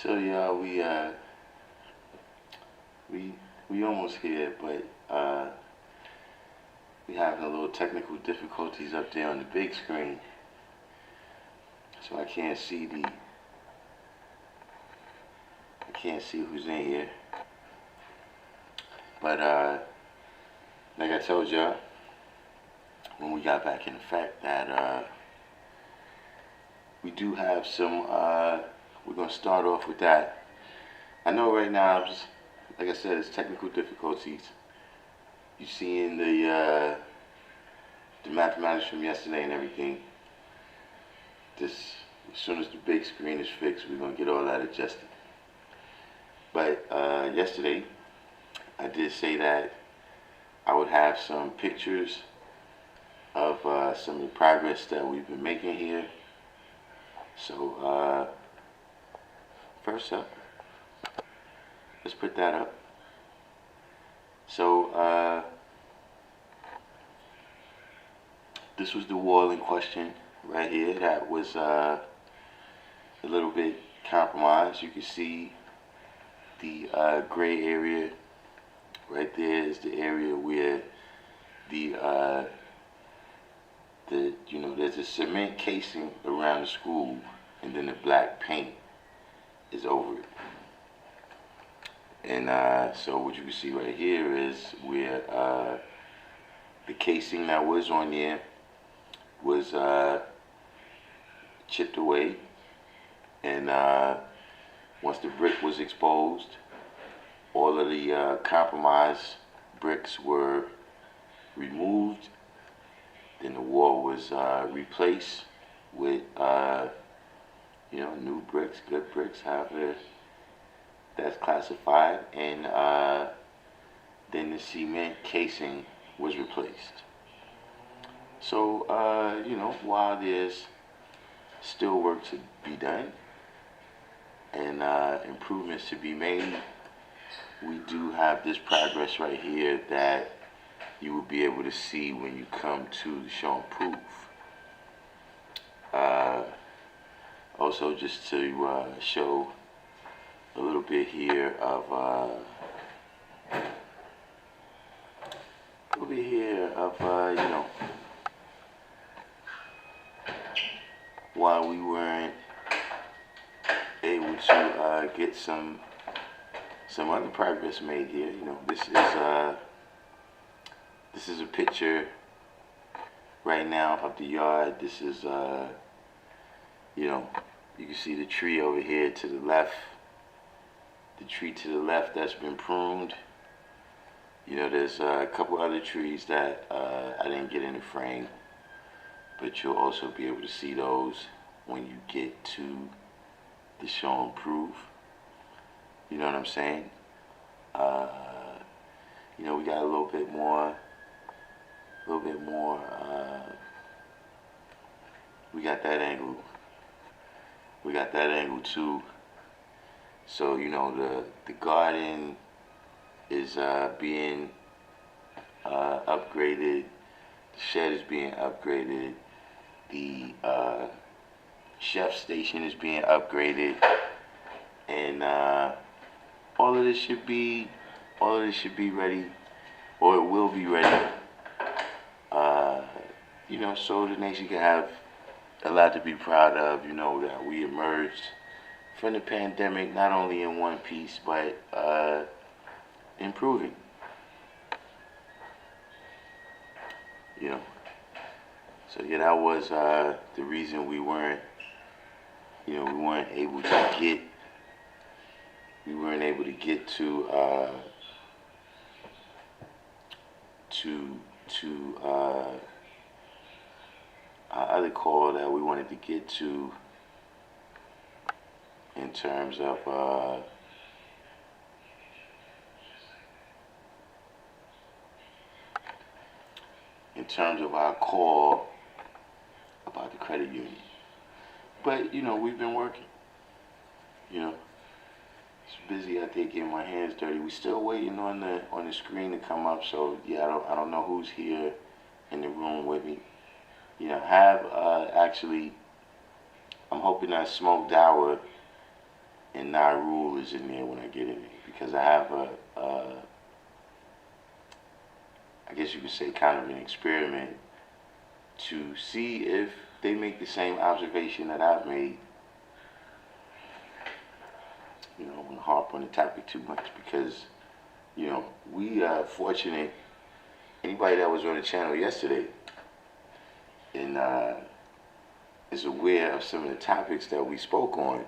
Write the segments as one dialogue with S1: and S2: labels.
S1: So y'all, we we almost here, but we having a little technical difficulties up there on the big screen, so I can't see who's in here. But like I told y'all when we got back in effect that we do have some. We're gonna start off with that. I know right now, like I said, it's technical difficulties. You seeing the mathematics from yesterday and everything. As soon as the big screen is fixed, we're gonna get all that adjusted. But yesterday, I did say that I would have some pictures of some of the progress that we've been making here. So first up, let's put that up. So this was the wall in question right here. That was a little bit compromised. You can see the gray area right there is the area where there's a cement casing around the school, and then the black paint is over it. And so what you can see right here is where the casing that was on there was chipped away, and once the brick was exposed, all of the compromised bricks were removed. Then the wall was replaced with new bricks, good bricks, however that's classified, and then the cement casing was replaced. So while there's still work to be done and improvements to be made, we do have this progress right here that you will be able to see when you come to the show and proof. Also, just to show a little bit here of why we weren't able to get some other progress made here. This is a picture right now of the yard. This is you can see the tree over here to the left. The tree to the left that's been pruned. There's a couple other trees that I didn't get in the frame, but you'll also be able to see those when you get to the show and proof. You know what I'm saying? We got a little bit more. We got that angle. We got that angle too. So the garden is being upgraded. The shed is being upgraded. The chef station is being upgraded, and all of this should be ready, or it will be ready. So the nation can have a lot to be proud of. That we emerged from the pandemic not only in one piece, but improving. So yeah, that was the reason we weren't able to get to our other call that we wanted to get to in terms of our call about the credit union. But we've been working. It's busy out there getting my hands dirty. We still waiting on the screen to come up. So yeah, I don't know who's here in the room with me. Actually, I'm hoping that Smoked Hour and Nyrule is in there when I get in it, because I have I guess you could say, kind of an experiment to see if they make the same observation that I've made. You know, I won't harp on the topic too much because, you know, we are fortunate. Anybody that was on the channel yesterday and is aware of some of the topics that we spoke on,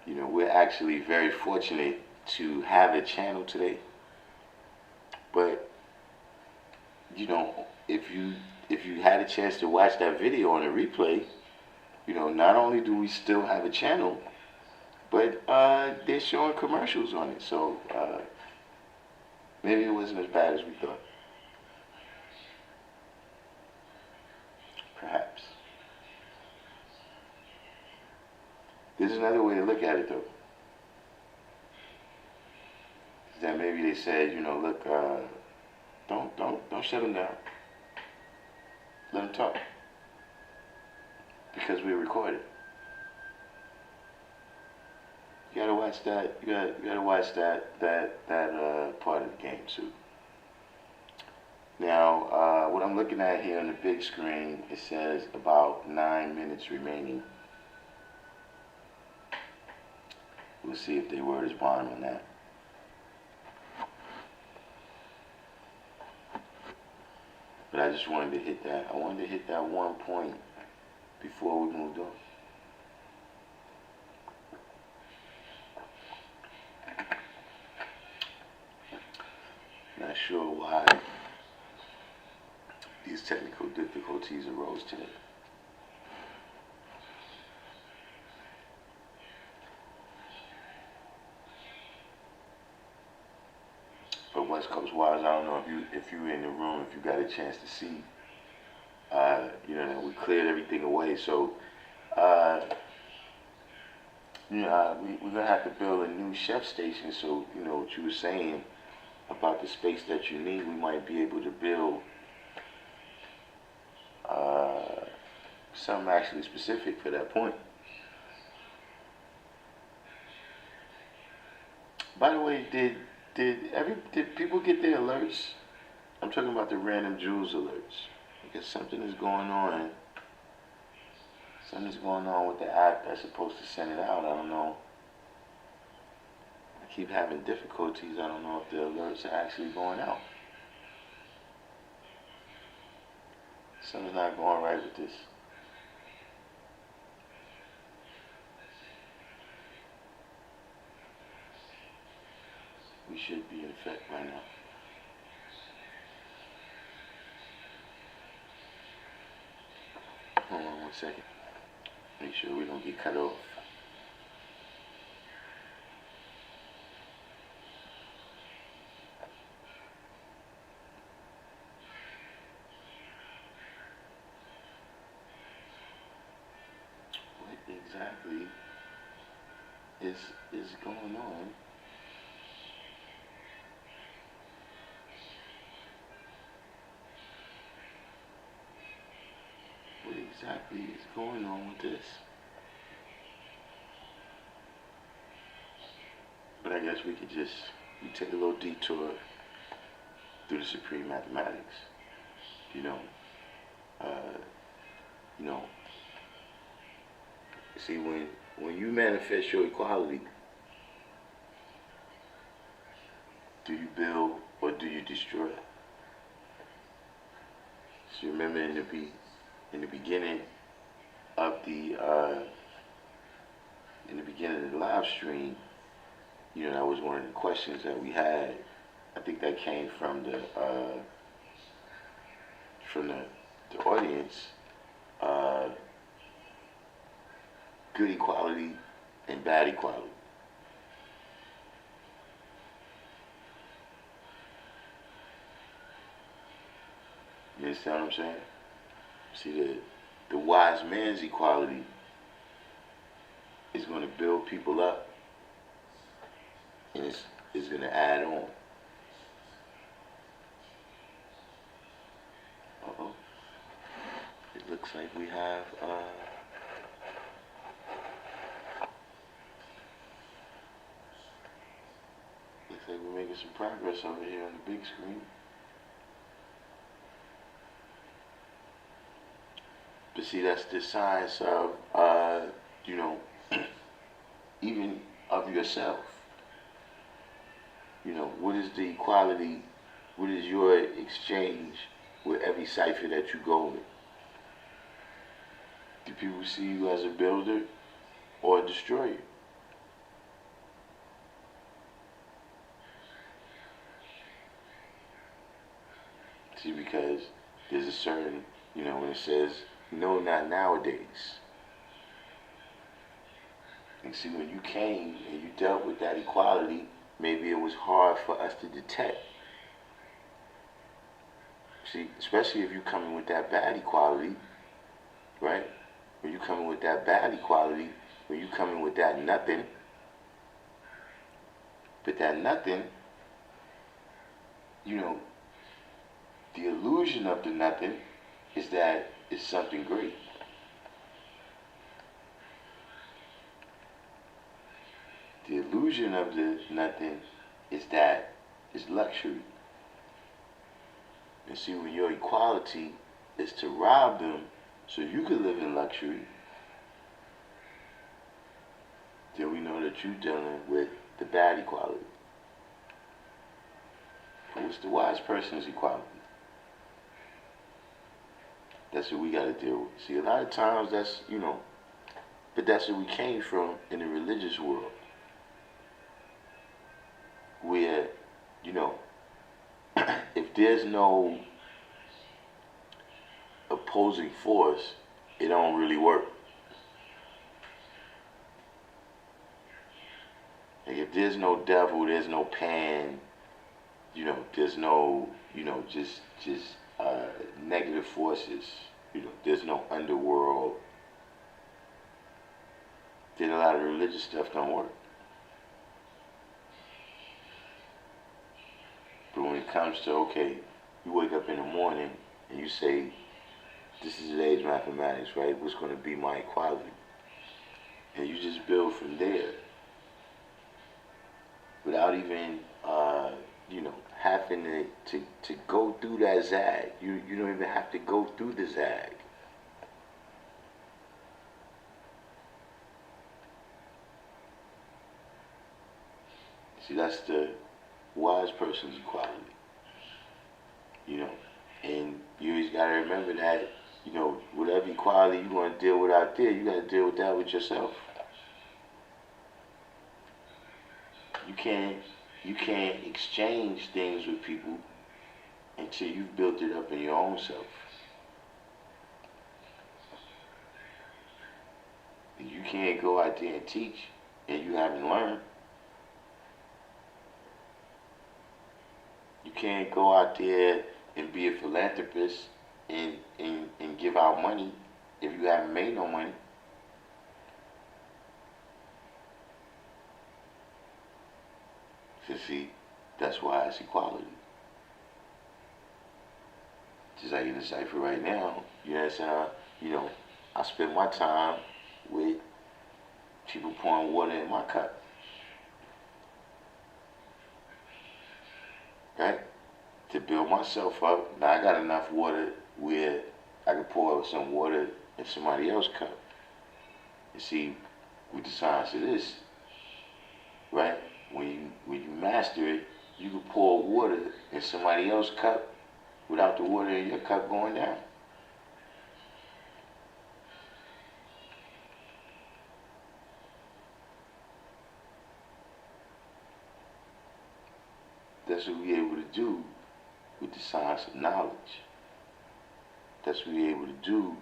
S1: you know, we're actually very fortunate to have a channel today. But, you know, if you had a chance to watch that video on a replay, you know, not only do we still have a channel, but they're showing commercials on it. So maybe it wasn't as bad as we thought. Perhaps. There's another way to look at it, though. Is that maybe they said, you know, look, don't shut them down. Let them talk, because we're recorded. You gotta watch that. You gotta watch that part of the game too. Now, what I'm looking at here on the big screen, it says about 9 minutes remaining. We'll see if they word is bond on that. But I just wanted to hit that. I wanted to hit that one point before we moved on. Not sure why these technical difficulties arose today. But West Coast wise, I don't know if you were in the room, if you got a chance to see. You know, we cleared everything away, so you know, we're gonna have to build a new chef station. So you know what you were saying about the space that you need, we might be able to build something actually specific for that point. By the way, did people get their alerts? I'm talking about the random jewels alerts, because something is going on. Something's going on with the app that's supposed to send it out. I don't know. I keep having difficulties. I don't know if the alerts are actually going out. Something's not going right with this. We should be in effect by now. Hold on 1 second. Make sure we don't get cut off. What exactly is going on? What exactly is going on with this? But I guess we could just take a little detour through the supreme mathematics. You know, see, when you manifest your equality, do you build or do you destroy? So remember in the beginning of the live stream, you know, that was one of the questions that we had. I think that came from the audience. Good equality and bad equality. You understand what I'm saying? See, the wise man's equality is going to build people up, and it's going to add on. Uh-oh. It looks like we have making some progress over here on the big screen. But see, that's the science of, you know, even of yourself. You know, what is the equality, what is your exchange with every cipher that you go with? Do people see you as a builder or a destroyer? See, because there's a certain, you know, when it says, no, not nowadays. And see, when you came and you dealt with that equality, maybe it was hard for us to detect. See, especially if you come in with that bad equality, right? When you come in with that bad equality, when you come in with that nothing, but that nothing, you know, the illusion of the nothing is that it's something great. The illusion of the nothing is that it's luxury. And see, when your equality is to rob them so you can live in luxury, then we know that you're dealing with the bad equality. But what's the wise person's equality? That's what we got to deal with. See, a lot of times that's, you know, but that's where we came from in the religious world. Where, you know, if there's no opposing force, it don't really work. Like if there's no devil, there's no Pan, you know, there's no, you know, just negative forces, you know, there's no underworld, then a lot of religious stuff don't work. But when it comes to, okay, you wake up in the morning and you say, this is today's mathematics, right? What's going to be my equality? And you just build from there without even, you know, having to go through that zag. You don't even have to go through the zag. See, that's the wise person's equality. You know, and you always got to remember that, you know, whatever equality you want to deal with out there, you got to deal with that with yourself. You can't exchange things with people until you've built it up in your own self. You can't go out there and teach and you haven't learned. You can't go out there and be a philanthropist and give out money if you haven't made no money. So see, that's why it's equality. Just like in the cipher right now, you know what I'm saying? You know, I spend my time with people pouring water in my cup. Right? To build myself up. Now I got enough water where I can pour some water in somebody else's cup. And see, with the science of this, right? When you master it, you can pour water in somebody else's cup without the water in your cup going down. That's what we're able to do with the science of knowledge. That's what we're able to do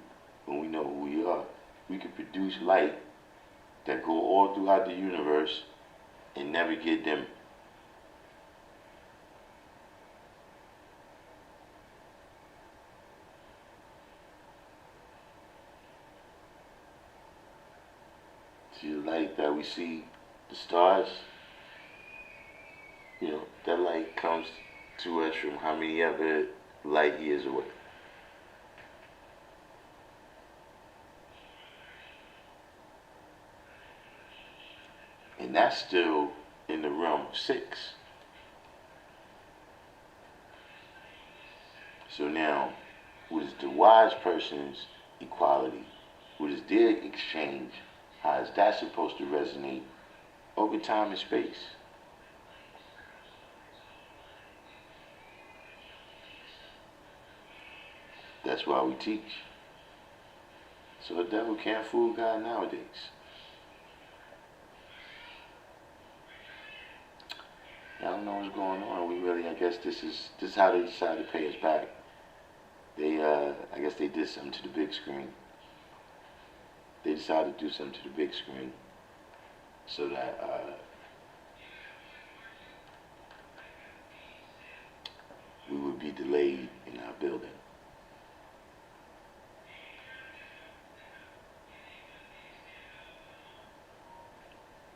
S1: when we know who we are. We can produce light that go all throughout the universe and never get dim. See the light that we see, the stars, you know, that light comes to us from how many other light years away? And that's still in the realm of 6. So now, what is the wise person's equality? What is their exchange? How is that supposed to resonate over time and space? That's why we teach. So the devil can't fool God nowadays. I don't know what's going on. We really, I guess this is how they decided to pay us back. They, I guess they did something to the big screen. They decided to do something to the big screen so that we would be delayed in our building.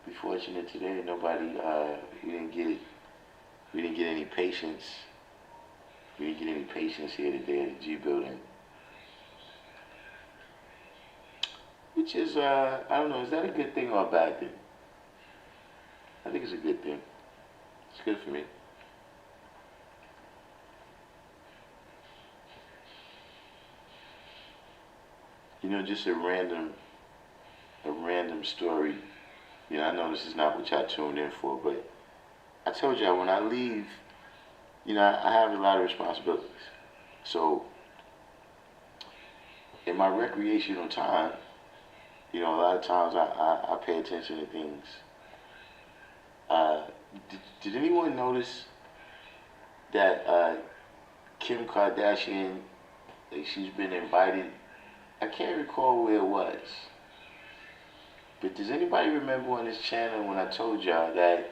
S1: Be fortunate today. Nobody, we didn't get any patients. We didn't get any patients here today at the G building. Which is, I don't know, is that a good thing or a bad thing? I think it's a good thing. It's good for me. You know, just a random story. You know, I know this is not what y'all tuned in for, but I told y'all when I leave, you know, I have a lot of responsibilities. So, in my recreational time, you know, a lot of times I pay attention to things. Did anyone notice that Kim Kardashian, like, she's been invited? I can't recall where it was. But does anybody remember on this channel when I told y'all that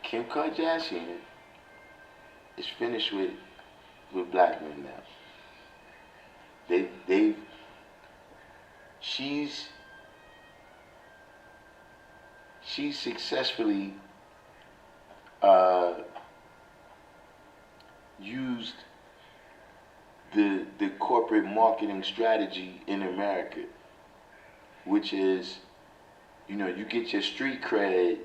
S1: Kim Kardashian is finished with black men now? She's successfully used the corporate marketing strategy in America, which is, you know, you get your street cred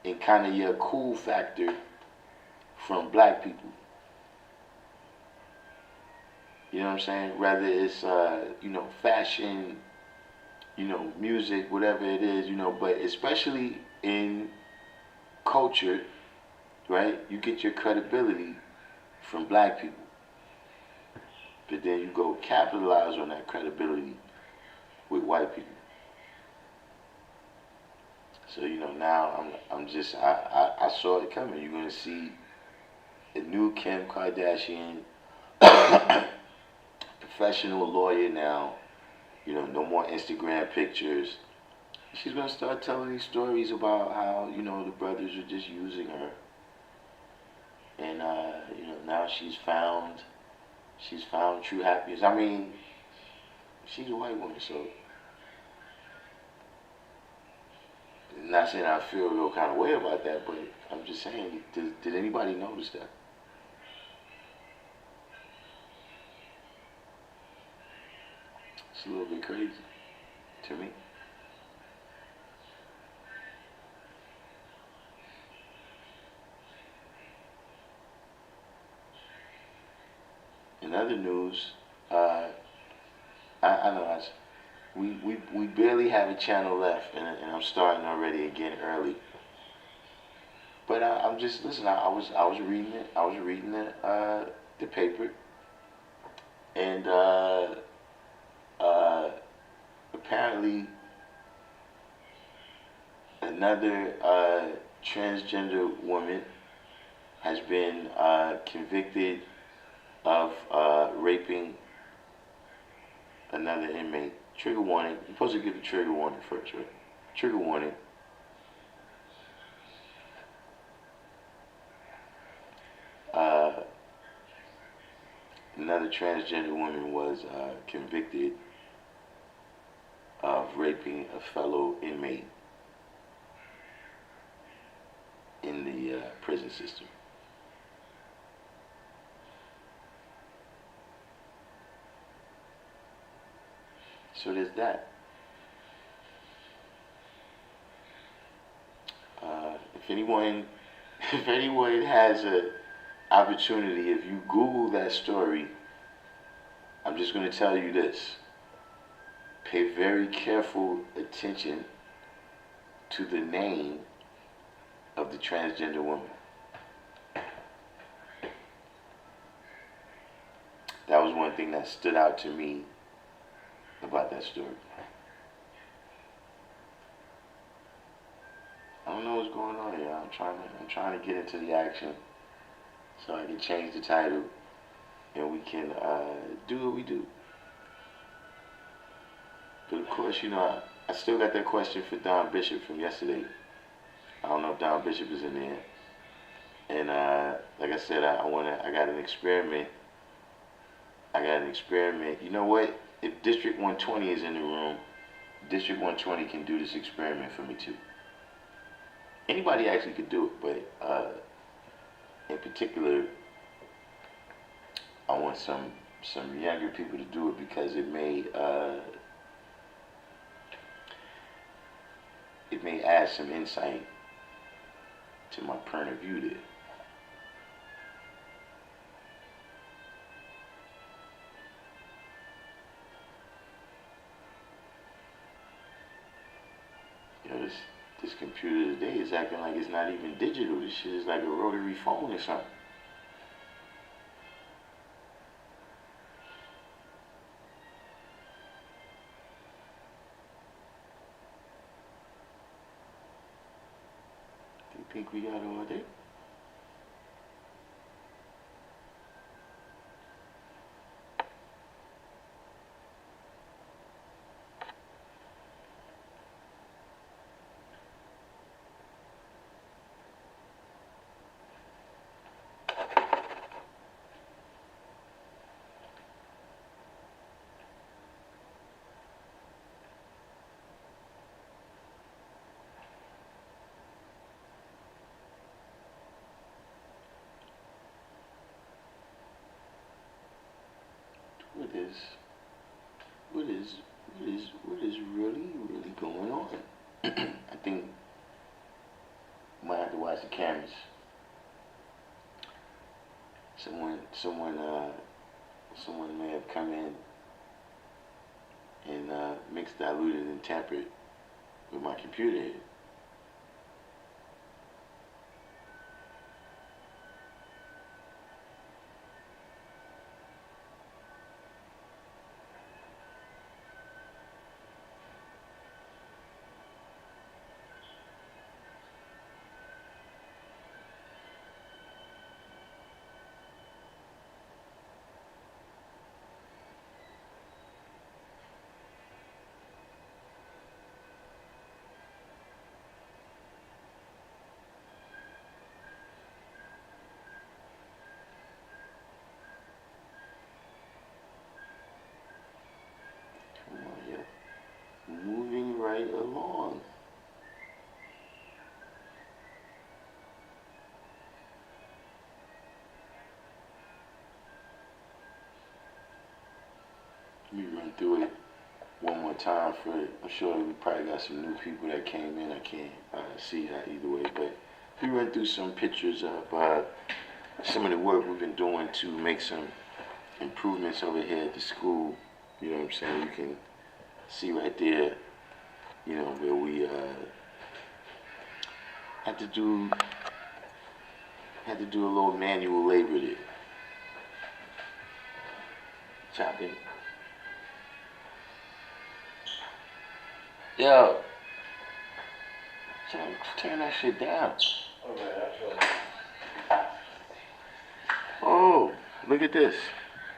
S1: and kind of your cool factor from black people. You know what I'm saying? Whether it's, you know, fashion, you know, music, whatever it is, you know, but especially in culture, right? You get your credibility from black people. But then you go capitalize on that credibility with white people. So, you know, now I saw it coming. You're going to see a new Kim Kardashian, professional lawyer now. You know, no more Instagram pictures. She's going to start telling these stories about how, you know, the brothers are just using her. And, you know, now she's found true happiness. I mean, she's a white woman, so I'm not saying I feel a real kind of way about that, but I'm just saying, did anybody notice that? It's a little bit crazy to me. In other news, I know we barely have a channel left, and I'm starting already again early. But I'm just listen. I was reading it. I was reading the paper, and apparently another transgender woman has been convicted of raping another inmate. Trigger warning. You're supposed to give the trigger warning first, right? Trigger warning. Another transgender woman was convicted of raping a fellow inmate in the prison system. So there's that. If anyone has opportunity, if you Google that story, I'm just going to tell you this. Pay very careful attention to the name of the transgender woman. That was one thing that stood out to me about that story. I don't know what's going on here. I'm trying to get into the action so I can change the title and we can do what we do. But of course, I still got that question for Don Bishop from yesterday. I don't know if Don Bishop is in there. And like I said, I got an experiment. You know what? If District 120 is in the room, District 120 can do this experiment for me too. Anybody actually could do it, but in particular, I want some younger people to do it because it may add some insight to my point of view there. This computer today is acting like it's not even digital. This shit is like a rotary phone or something. Do you think we got all day? What is really going on? I think I might have to watch the cameras. Someone may have come in and mixed, diluted, and tampered with my computer here. Moving right along. Let me run through it one more time I'm sure we probably got some new people that came in. I can't see that either way, but we run through some pictures of some of the work we've been doing to make some improvements over here at the school. You know what I'm saying? You can see right there, where we had to do a little manual labor there. Chopping. Yo, turn that shit down. Oh, look at this.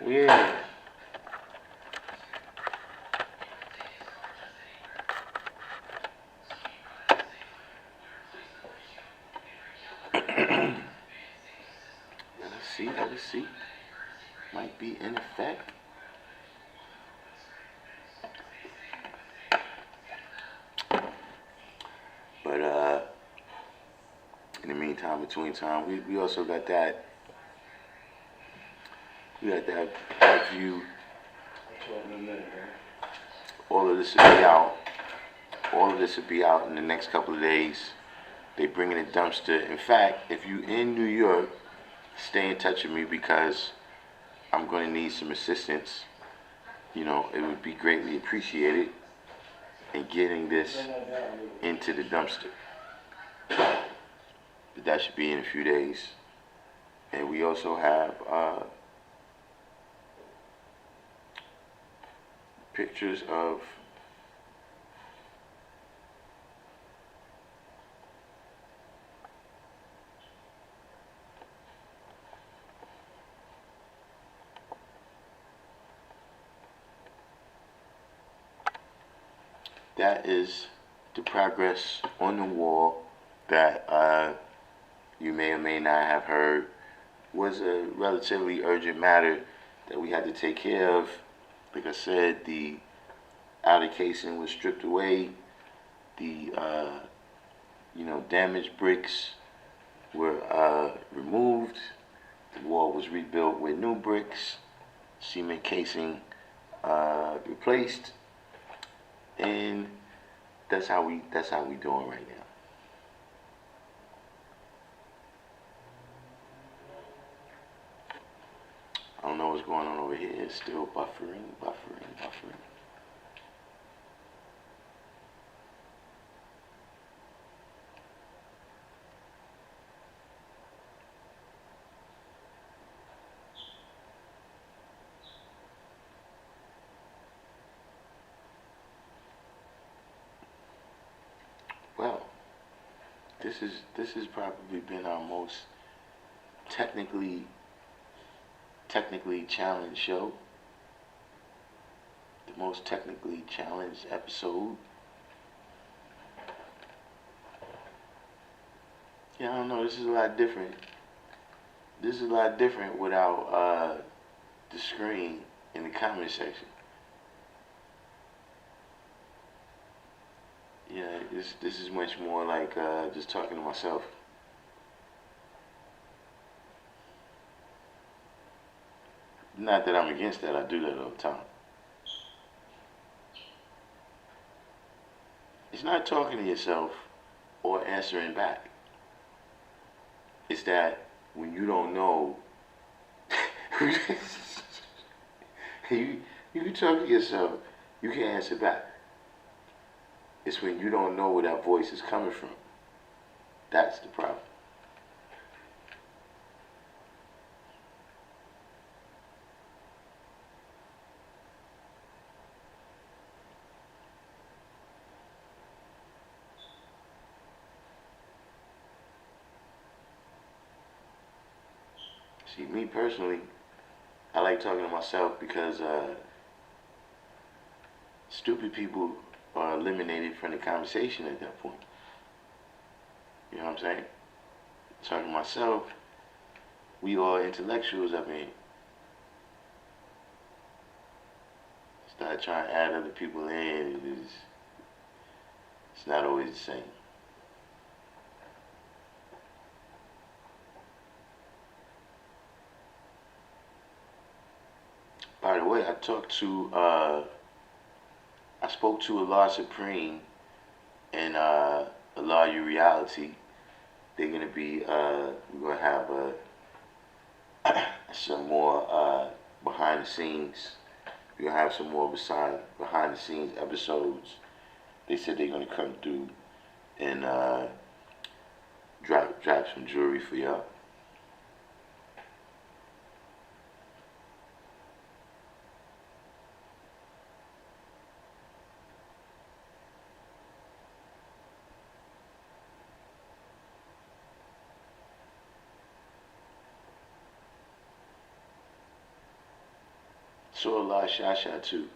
S1: Yeah. Let us see. Might be in effect. But in the meantime, between time, we also got that. We got that back view. All of this will be out. All of this will be out in the next couple of days. They bringing a dumpster. In fact, if you in New York, stay in touch with me because I'm going to need some assistance. You know, it would be greatly appreciated in getting this into the dumpster. But that should be in a few days. And we also have pictures of that is the progress on the wall that you may or may not have heard was a relatively urgent matter that we had to take care of. Like I said, the outer casing was stripped away. The damaged bricks were removed. The wall was rebuilt with new bricks, cement casing replaced, and that's how we doing right now. I don't know what's going on over here. It's still buffering. Well, this has probably been our most technically challenged show, the most technically challenged episode. Yeah, I don't know. This is a lot different. This is a lot different without the screen in the comment section. Yeah, this is much more like just talking to myself. Not that I'm against that. I do that all the time. It's not talking to yourself or answering back. It's that when you don't know, you talk to yourself, you can't answer back. It's when you don't know where that voice is coming from. That's the problem. See, me personally, I like talking to myself because stupid people are eliminated from the conversation at that point. You know what I'm saying? Talking to myself, we all intellectuals up in here. Start trying to add other people in, it's not always the same. By the way, I spoke to Allah Supreme and Allah Your Reality. They're gonna be, we're gonna have some more behind the scenes. We're gonna have some more behind the scenes episodes. They said they're gonna come through and drop some jewelry for y'all. So Allah Shasha too.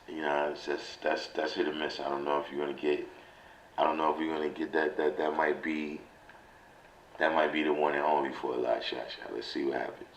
S1: You know, that's hit or miss. I don't know if you're gonna get. I don't know if we're gonna get that. That might be the one and only for Allah Shasha. Let's see what happens.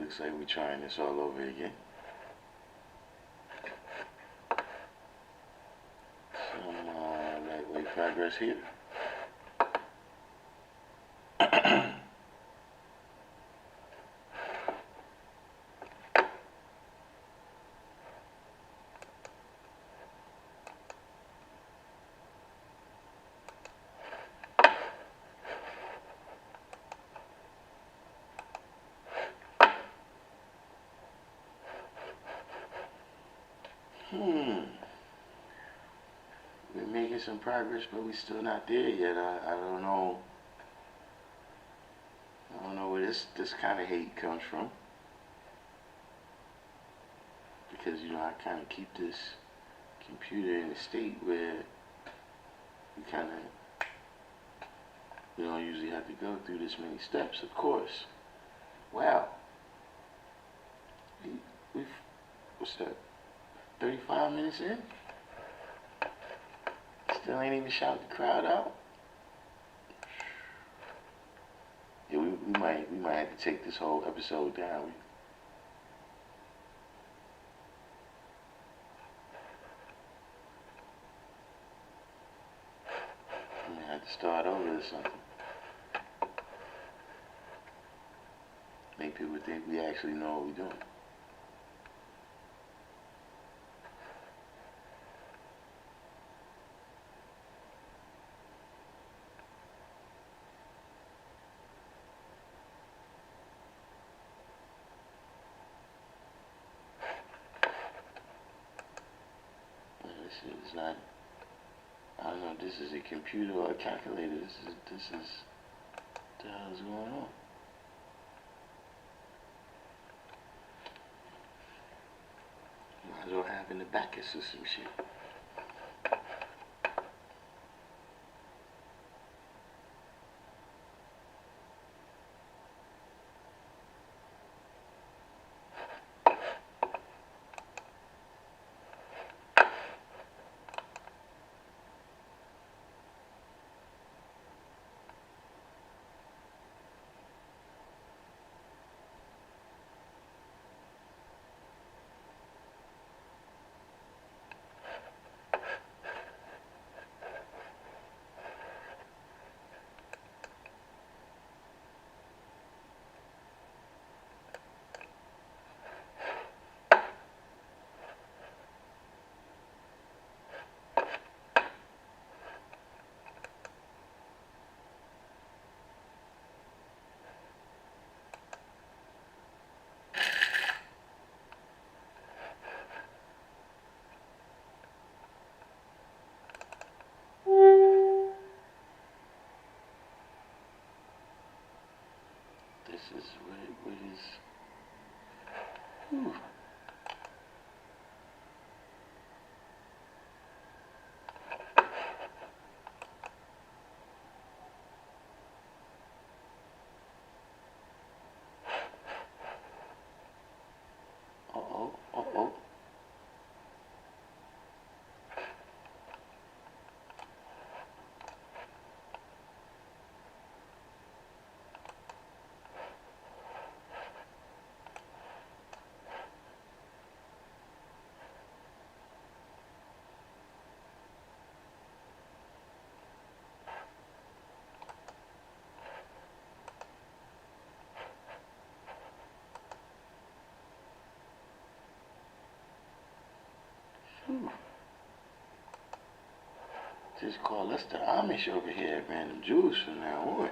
S1: looks like we're trying this all over again. Some lightweight progress here. We're making some progress, but we're still not there yet. I don't know. I don't know where this kind of hate comes from. Because, you know, I kind of keep this computer in a state where we kind of, we don't usually have to go through this many steps, of course. Wow. We've, what's that, 35 minutes in? Still ain't even shout the crowd out? Yeah, we might have to take this whole episode down. We might have to start over or something. Make people think we actually know what we're doing. This is not, I don't know if this is a computer or a calculator. This is, what the hell is going on? Might as well have in the back of some shit. This is what is. Whew. Uh-oh. Just call us the Amish over here at Random Jews from now on.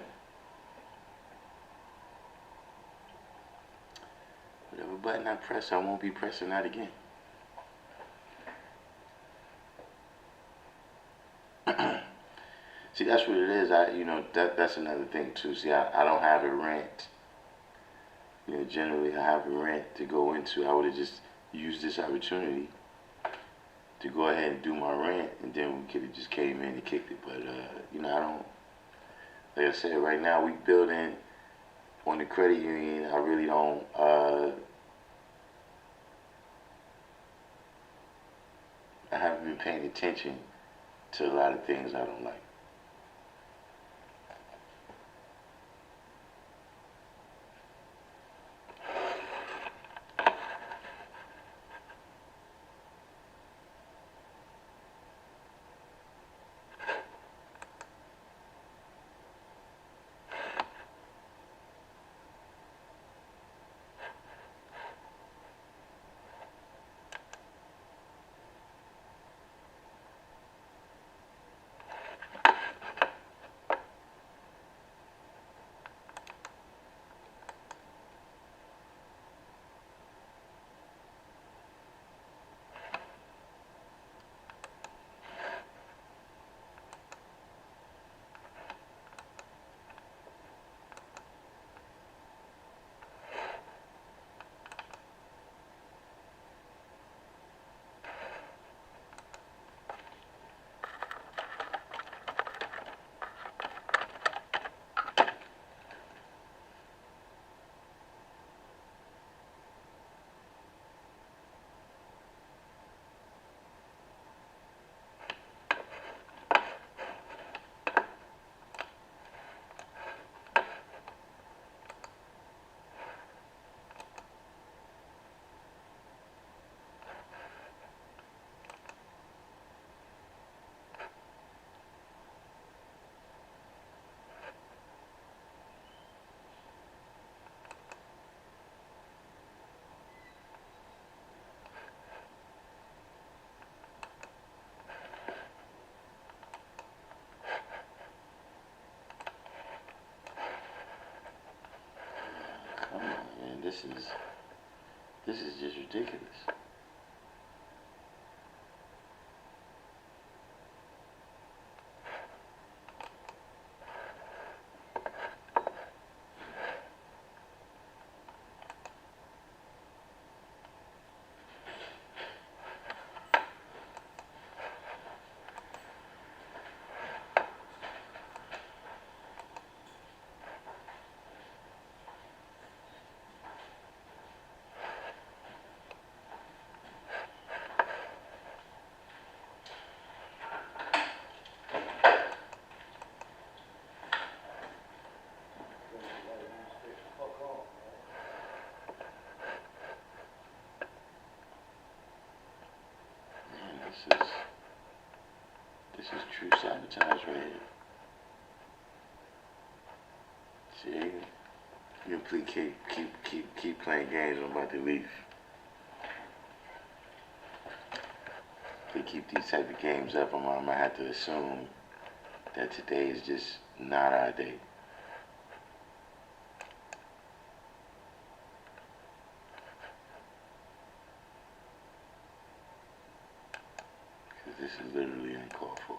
S1: Whatever button I press, I won't be pressing that again. See, that's what it is. That's another thing too. See, I don't have a rant. Generally I have a rant to go into. I would have just used this opportunity to go ahead and do my rant, and then we could have just came in and kicked it. But I don't. Like I said, right now we building on the credit union. I really don't. I haven't been paying attention to a lot of things I don't like. this is just ridiculous. This is true sabotage right here. See, you keep playing games. I'm about to leave. If they keep these type of games up, I'm gonna have to assume that today is just not our day. Because this is literally uncalled for.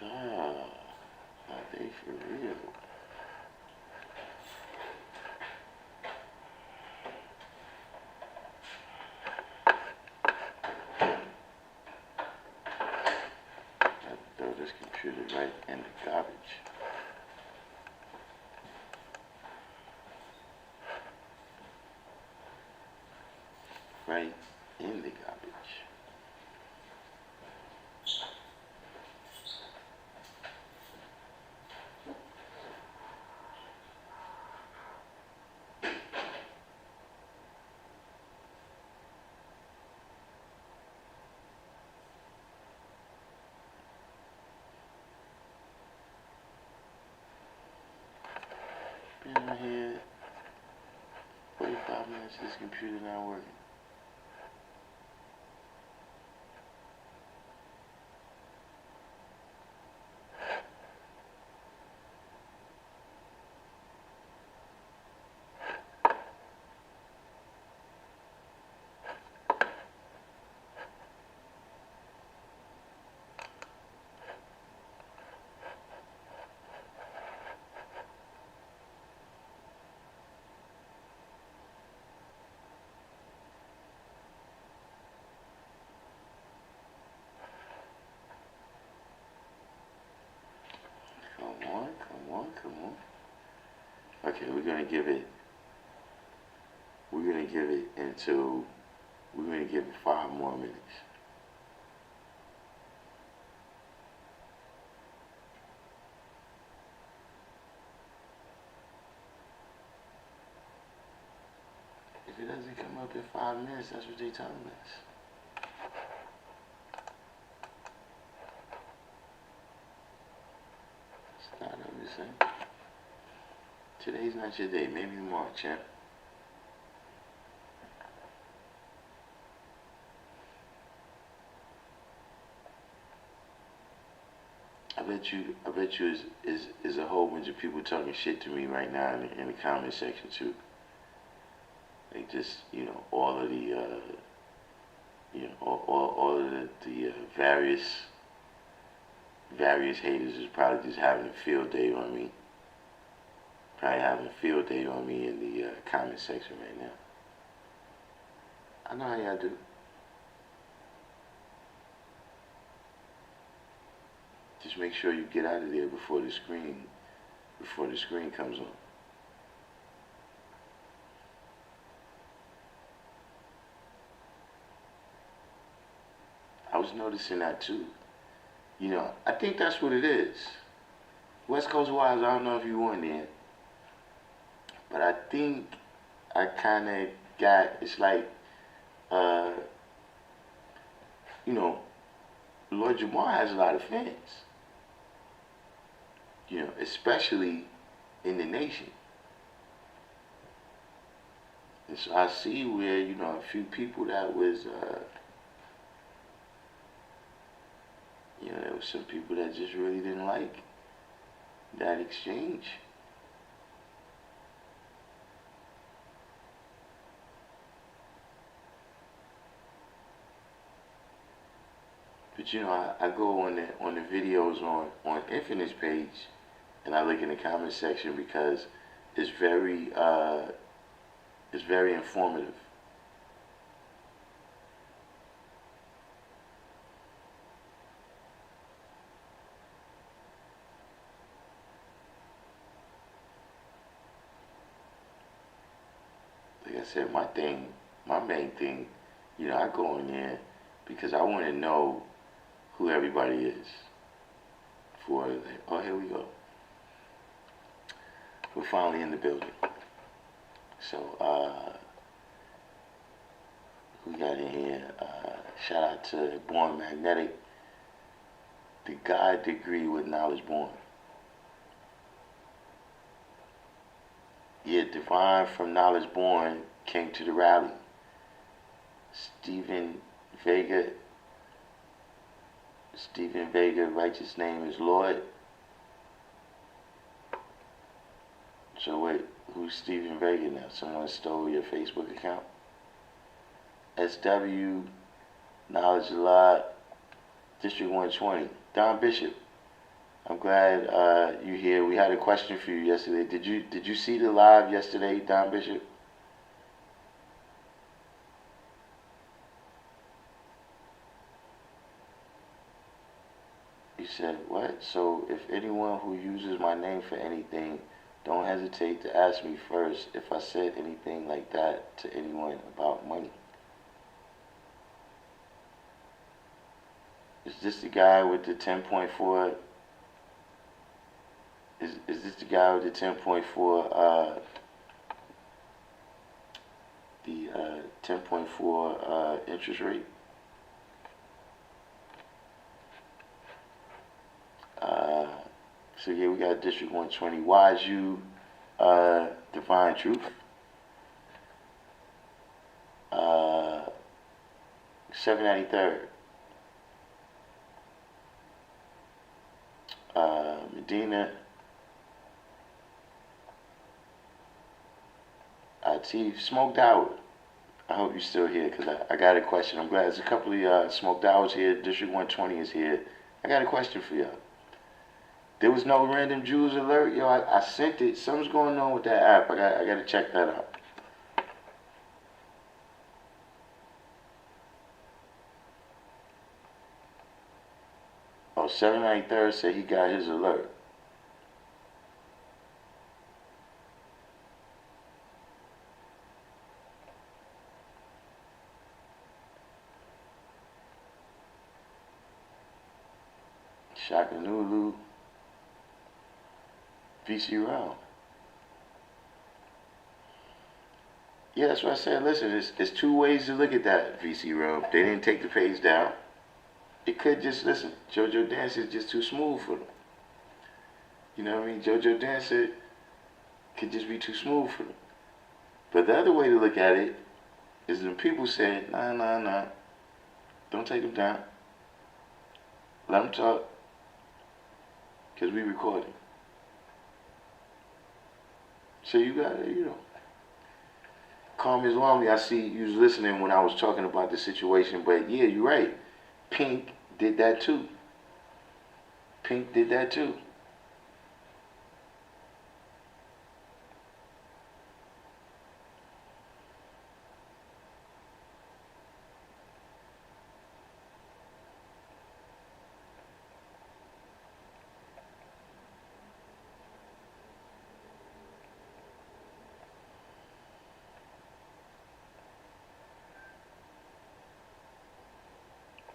S1: Are they for real? I throw this computer right in the garbage. Right in the garbage. Been in here 45 minutes, this computer not working. Come on. Okay, we're gonna give it until, we're gonna give it 5 more minutes. If it doesn't come up in 5 minutes, that's what they're telling us. Start up this thing. Today's not your day, maybe tomorrow, champ. I bet you is a whole bunch of people talking shit to me right now in the comment section too. Like just, all of the, all of the various haters is probably just having a field day on me. Probably having a field day on me in the comment section right now. I know how y'all do. Just make sure you get out of there before the screen comes on. I was noticing that too. I think that's what it is. West Coast wise, I don't know if you won there, but I think I kind of got. It's like, uh, you know, Lord Jamar has a lot of fans. You know, especially in the nation. And so I see where, you know, a few people that was, you know, there was some people that just really didn't like that exchange. But you know, I go on the videos on Infinite's page, and I look in the comment section because it's very informative. Like I said, my main thing, you know, I go in there because I want to know who everybody is. For like, oh, here we go. We're finally in the building. So, who got in here? Shout out to Born Magnetic, the God degree with knowledge born. Yeah, Divine from Knowledge Born came to the rally. Stephen Vega, righteous name is Lord. So wait, who's Stephen Vega now? Someone stole your Facebook account? SW, Knowledge a Lot, District 120. Don Bishop, I'm glad you're here. We had a question for you yesterday. Did you see the live yesterday, Don Bishop? He said, what? So if anyone who uses my name for anything, don't hesitate to ask me first if I said anything like that to anyone about money. Is this the guy with the 10.4? Is this the guy with the 10.4? The 10.4 interest rate? So yeah, we got District 120. Wise you, Divine Truth. 793rd. Medina. IT Smoked Out. I hope you're still here because I got a question. I'm glad there's a couple of Smoked Hours here. District 120 is here. I got a question for y'all. There was no random Jews alert, yo. I sent it. Something's going on with that app. I got to check that out. Oh, 793rd said he got his alert. Shakanulu. VC Realm. Yeah, that's what I said. Listen, there's two ways to look at that, VC Realm. They didn't take the page down. It could just, listen, JoJo Dance is just too smooth for them. You know what I mean? JoJo Dance could just be too smooth for them. But the other way to look at it is when people say, nah, don't take them down. Let them talk, because we recording. So you got it, you know. Calm is lonely. I see you was listening when I was talking about the situation, but yeah, you're right. Pink did that too. Pink did that too.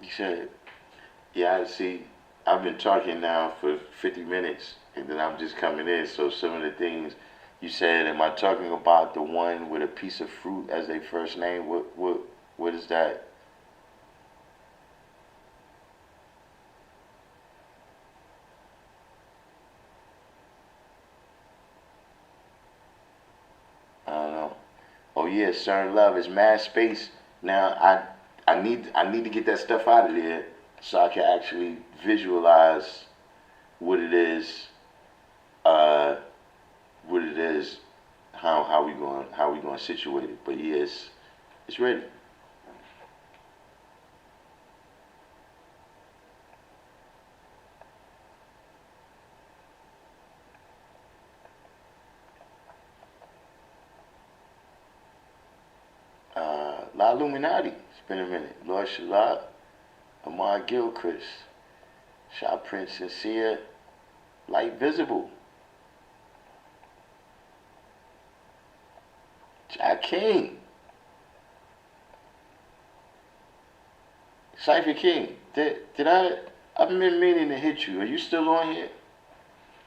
S1: He said, yeah, I see. I've been talking now for 50 minutes, and then I'm just coming in. So some of the things you said, am I talking about the one with a piece of fruit as their first name? What is that? I don't know. Oh yeah, CERN love is mad space. Now I need to get that stuff out of there so I can actually visualize what it is, uh, what it is, how we going to situate it. But yes, it's ready. La Illuminati. It's been a minute. Lord Shalak, Amar Gilchrist, Shah Prince Sincere, Light Visible, Jack King, Cypher King. Did I've been meaning to hit you. Are you still on here?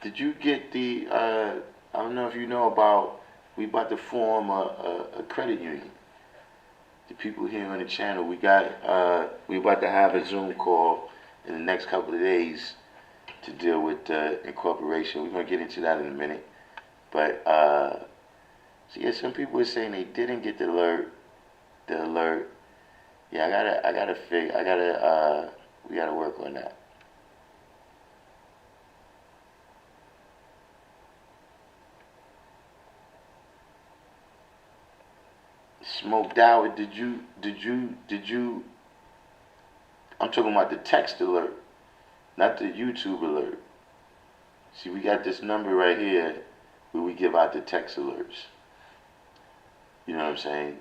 S1: Did you get the, I don't know if you know about, we about to form a credit union. The people here on the channel, we about to have a Zoom call in the next couple of days to deal with incorporation. We're gonna get into that in a minute. But so yeah, some people are saying they didn't get the alert. The alert. Yeah, we gotta work on that. Smoked out. Did you? I'm talking about the text alert, not the YouTube alert. See, we got this number right here where we give out the text alerts. You know what I'm saying?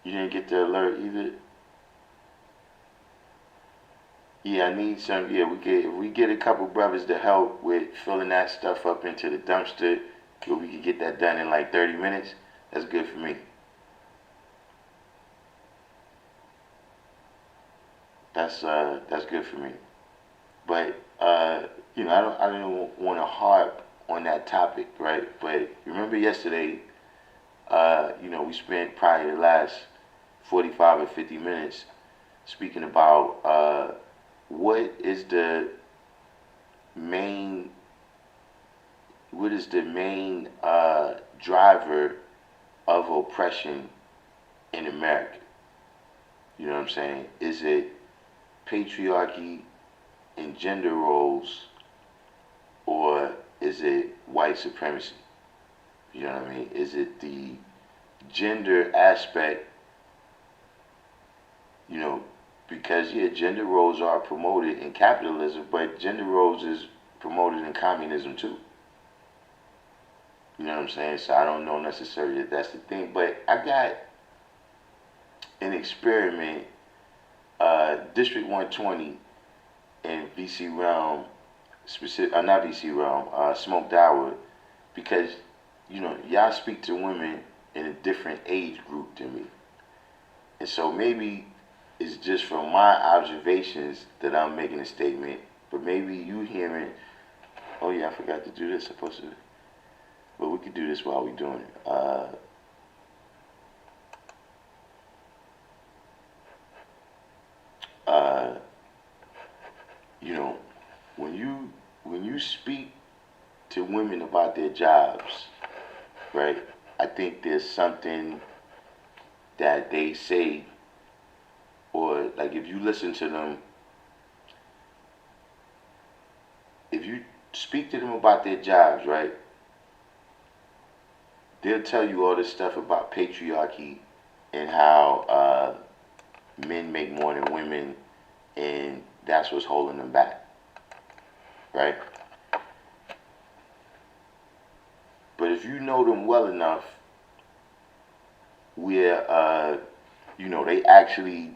S1: You didn't get the alert either. Yeah, I need some. Yeah, if we get a couple brothers to help with filling that stuff up into the dumpster, where we could get that done in like 30 minutes. That's good for me. That's good for me. But I don't want to harp on that topic, right? But remember yesterday, we spent probably the last 45 or 50 minutes speaking about what is the main driver of oppression in America. You know what I'm saying? Is it patriarchy and gender roles, or is it white supremacy? You know what I mean? Is it the gender aspect? You know, because yeah, gender roles are promoted in capitalism, but gender roles is promoted in communism too. You know what I'm saying? So I don't know necessarily that that's the thing, but I got an experiment, District 120 in VC Realm, not VC Realm, Smoked Hour, because y'all speak to women in a different age group than me, and so maybe it's just from my observations that I'm making a statement, but maybe you hearing, oh yeah, I forgot to do this, supposed to, but we could do this while we're doing it. Uh, you know, when you speak to women about their jobs, right? I think there's something that they say, or like if you listen to them, if you speak to them about their jobs, right? They'll tell you all this stuff about patriarchy and how men make more than women, and that's what's holding them back, right? But if you know them well enough, where they actually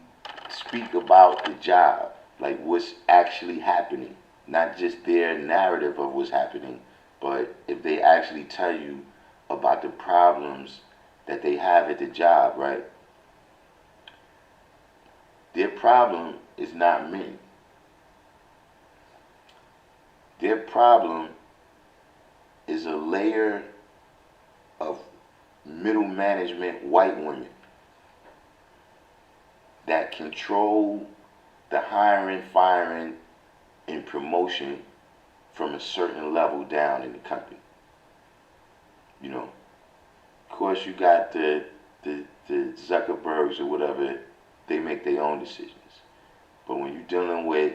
S1: speak about the job, like what's actually happening, not just their narrative of what's happening, but if they actually tell you about the problems that they have at the job, right? Their problem is not men. Their problem is a layer of middle management white women that control the hiring, firing, and promotion from a certain level down in the company. You know, of course you got the Zuckerbergs or whatever, they make their own decisions. But when you're dealing with,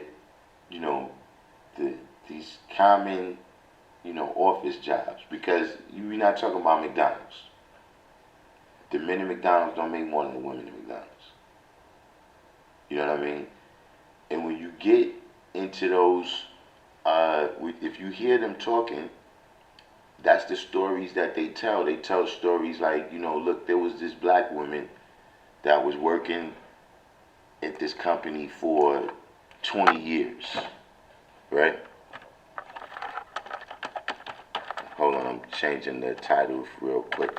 S1: you know, these common, you know, office jobs, because you're not talking about McDonald's. The men in McDonald's don't make more than the women in McDonald's. You know what I mean? And when you get into those, if you hear them talking, that's the stories that they tell. They tell stories like, you know, look, there was this black woman that was working at this company for 20 years, right? Hold on, I'm changing the title real quick.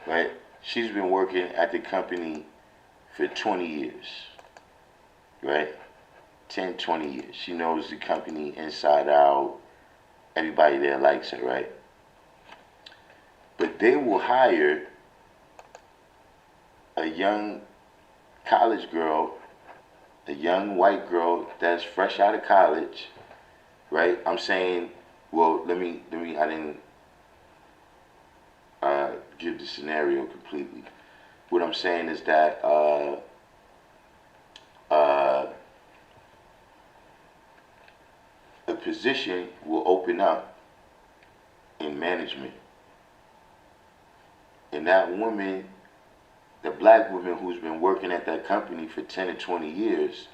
S1: Right? She's been working at the company for 20 years, right? 10, 20 years. She knows the company inside out. Everybody there likes her, right? But they will hire a young college girl, a young white girl that's fresh out of college, right? I'm saying, well, let me, I didn't give the scenario completely. What I'm saying is that a position will open up in management, and that woman, the black woman who's been working at that company for 10 or 20 years,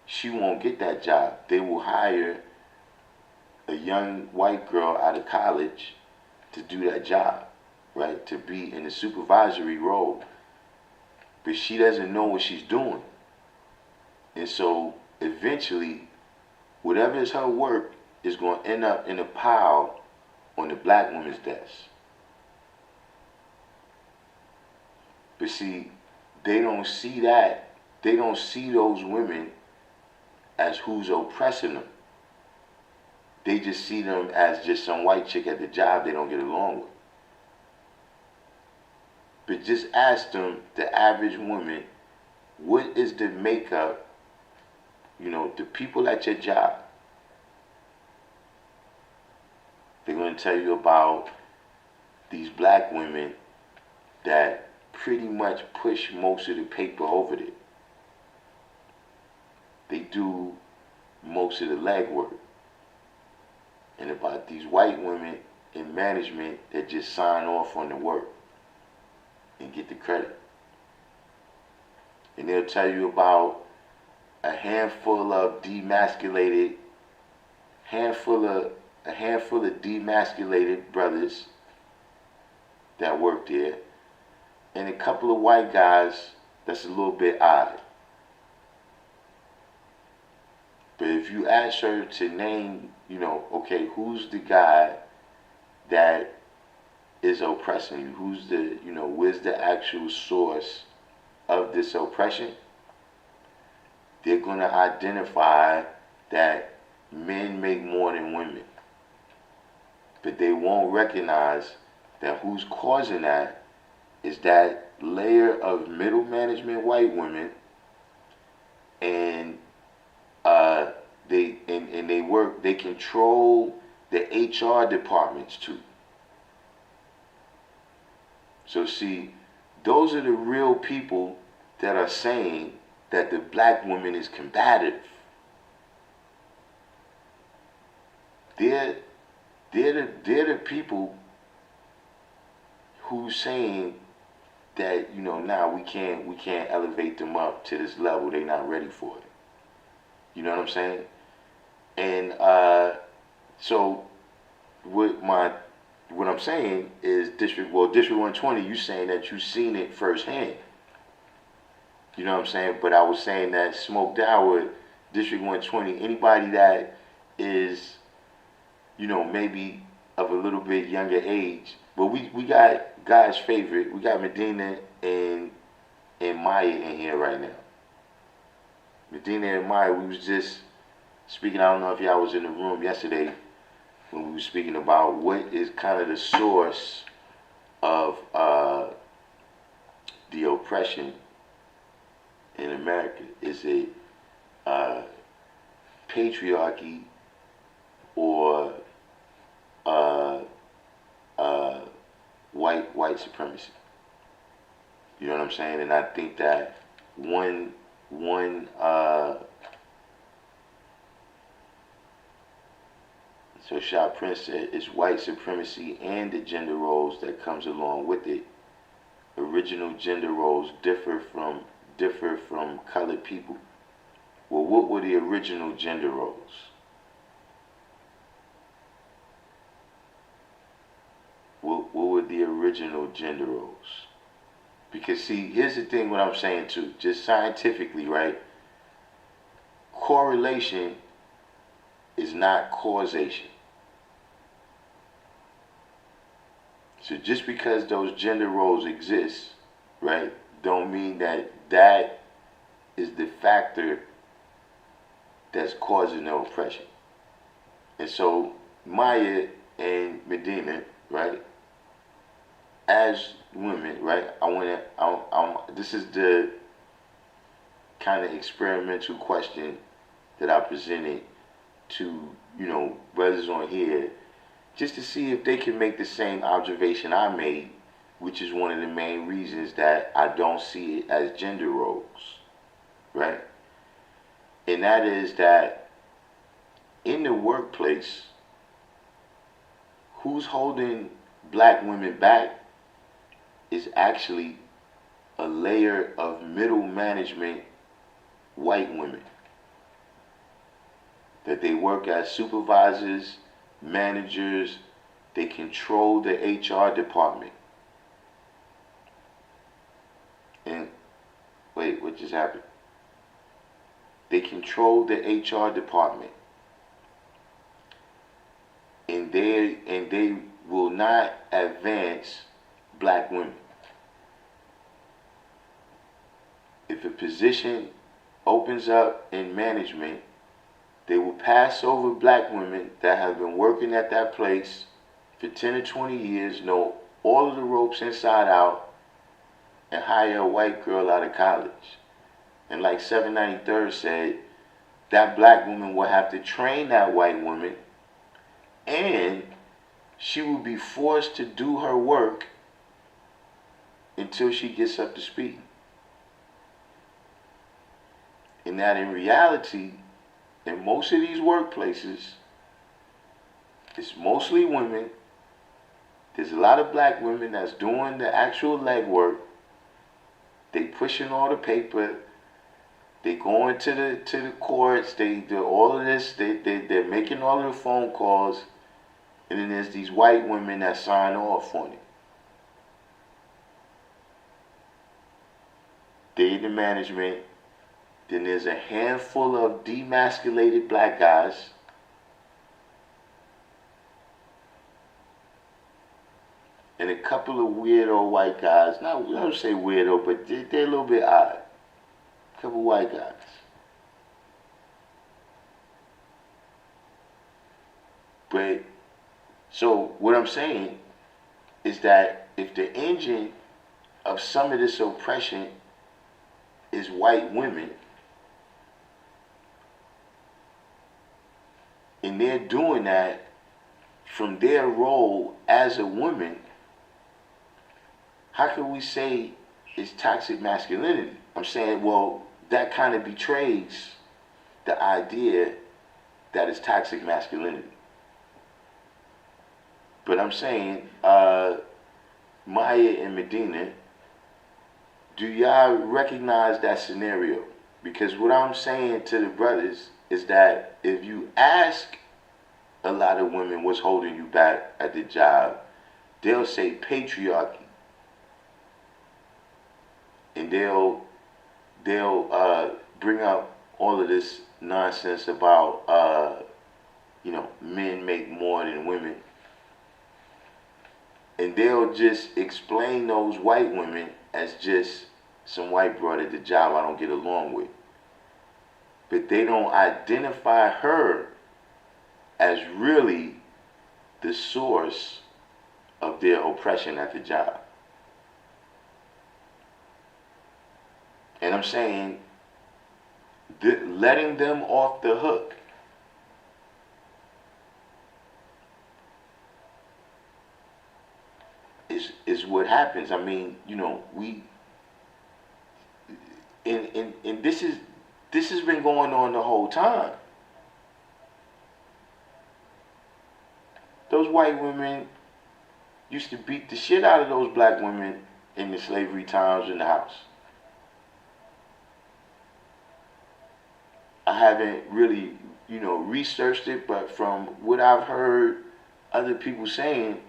S1: she won't get that job. They will hire a young white girl out of college to do that job, right? To be in a supervisory role. But she doesn't know what she's doing. And so eventually, whatever is her work is going to end up in a pile on the black woman's desk. But see, they don't see that. They don't see those women as who's oppressing them. They just see them as just some white chick at the job they don't get along with. But just ask them, the average woman, what is the makeup, you know, the people at your job? They're going to tell you about these black women that pretty much push most of the paper over there. They do most of the legwork. And about these white women in management that just sign off on the work and get the credit. And they'll tell you about a handful of demasculated brothers that work there, and a couple of white guys that's a little bit odd. But if you ask her to name, you know, okay, who's the guy that is oppressing you? Who's the, you know, where's the actual source of this oppression? They're going to identify that men make more than women. But they won't recognize that who's causing that is that layer of middle management white women, and they control the HR departments too. So see, those are the real people that are saying that the black woman is combative. They're the people who's saying that, you know, now we can't elevate them up to this level. They're not ready for it. You know what I'm saying? And so what I'm saying is District 120, you saying that you've seen it firsthand. You know what I'm saying? But I was saying that smoked out with District 120, anybody that is, you know, maybe of a little bit younger age, But we got God's favorite. We got Medina and Maya in here right now. Medina and Maya, we was just speaking. I don't know if y'all was in the room yesterday when we were speaking about what is kind of the source of the oppression in America. Is it patriarchy or white supremacy? You know what I'm saying? And I think that one so Shah Prince said it's white supremacy and the gender roles that comes along with it. Original gender roles differ from colored people. Well, what were the original gender roles? What were the original gender roles? Because see, here's the thing what I'm saying too, just scientifically, right? Correlation is not causation. So just because those gender roles exist, right, don't mean that that is the factor that's causing the oppression. And so Maya and Medina, right, as women, right, this is the kind of experimental question that I presented to, brothers on here, just to see if they can make the same observation I made, which is one of the main reasons that I don't see it as gender roles, right? And that is that in the workplace, who's holding black women back is actually a layer of middle management white women. That they work as supervisors, managers, they control the HR department. And wait, what just happened? They control the HR department. And they will not advance black women. If a position opens up in management, they will pass over black women that have been working at that place for 10 or 20 years, know all of the ropes inside out, and hire a white girl out of college. And like 793rd said, that black woman will have to train that white woman, and she will be forced to do her work until she gets up to speed. And that in reality, in most of these workplaces, it's mostly women. There's a lot of black women that's doing the actual legwork. They pushing all the paper. They going to the courts. They do all of this. They're making all of the phone calls. And then there's these white women that sign off on it. They in the management. Then there's a handful of demasculated black guys. And a couple of weirdo white guys. Not, I don't say weirdo, but they're a little bit odd. A couple of white guys. But, so what I'm saying is that if the engine of some of this oppression is white women, and they're doing that from their role as a woman, how can we say it's toxic masculinity? I'm saying, well, that kind of betrays the idea that it's toxic masculinity. But I'm saying, Maya and Medina, do y'all recognize that scenario? Because what I'm saying to the brothers is that if you ask a lot of women what's holding you back at the job, they'll say patriarchy. And they'll bring up all of this nonsense about men make more than women. And they'll just explain those white women as just some white broad at the job I don't get along with. But they don't identify her as really the source of their oppression at the job. And I'm saying, letting them off the hook is what happens. I mean, you know, and this has been going on the whole time. Those white women used to beat the shit out of those black women in the slavery times in the house. I haven't really, you know, researched it, but from what I've heard other people saying,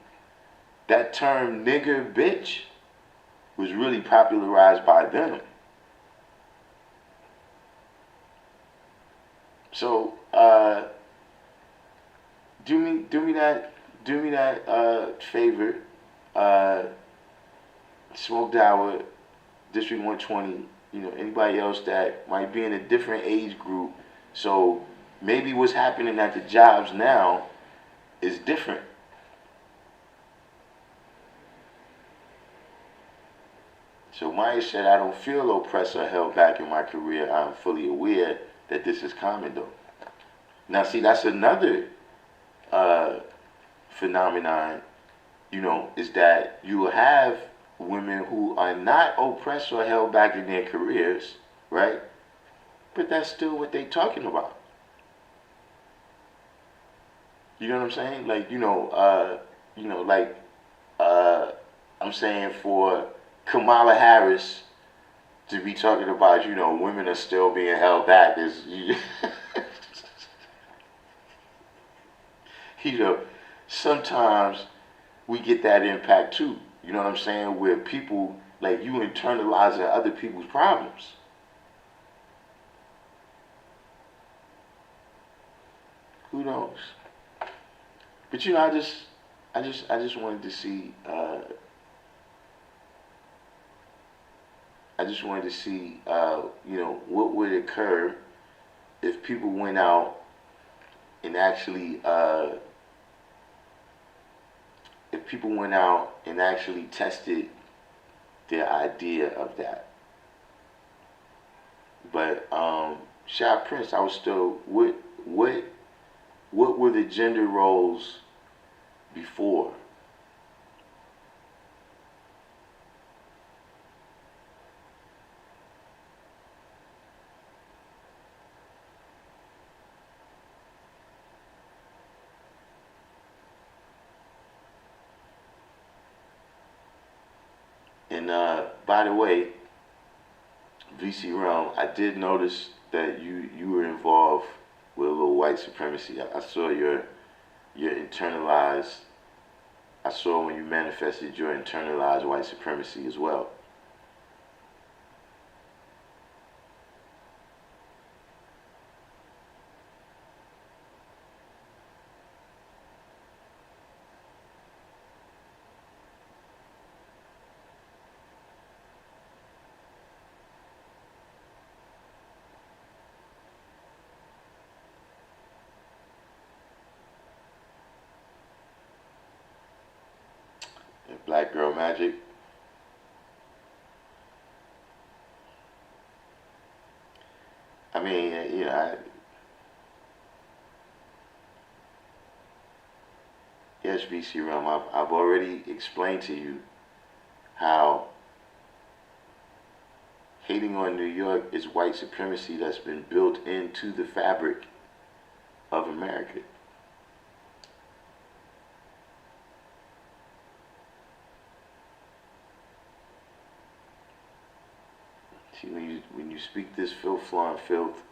S1: that term nigger bitch was really popularized by them. So do me that favor. Smoked Hour, District 120. You know, anybody else that might be in a different age group. So maybe what's happening at the jobs now is different. So Maya said, I don't feel oppressed or held back in my career. I'm fully aware that this is common though. Now see, that's another phenomenon, you know, is that you have women who are not oppressed or held back in their careers, right? But that's still what they're talking about. You know what I'm saying? Like, I'm saying for Kamala Harris to be talking about, you know, women are still being held back is, you know, sometimes we get that impact too. You know what I'm saying? Where people, like, you internalizing other people's problems. Who knows? But you know, I just wanted to see. You know, what would occur if people went out and actually, tested their idea of that. But Shy Prince, I was still, what were the gender roles before? And by the way, VC Realm, I did notice that you were involved with a little white supremacy. I saw your internalized. I saw when you manifested your internalized white supremacy as well. Black Girl Magic. I mean, you know, yes, VC Realm, I've already explained to you how hating on New York is white supremacy that's been built into the fabric of America. See, when you speak this filth-flaunt filth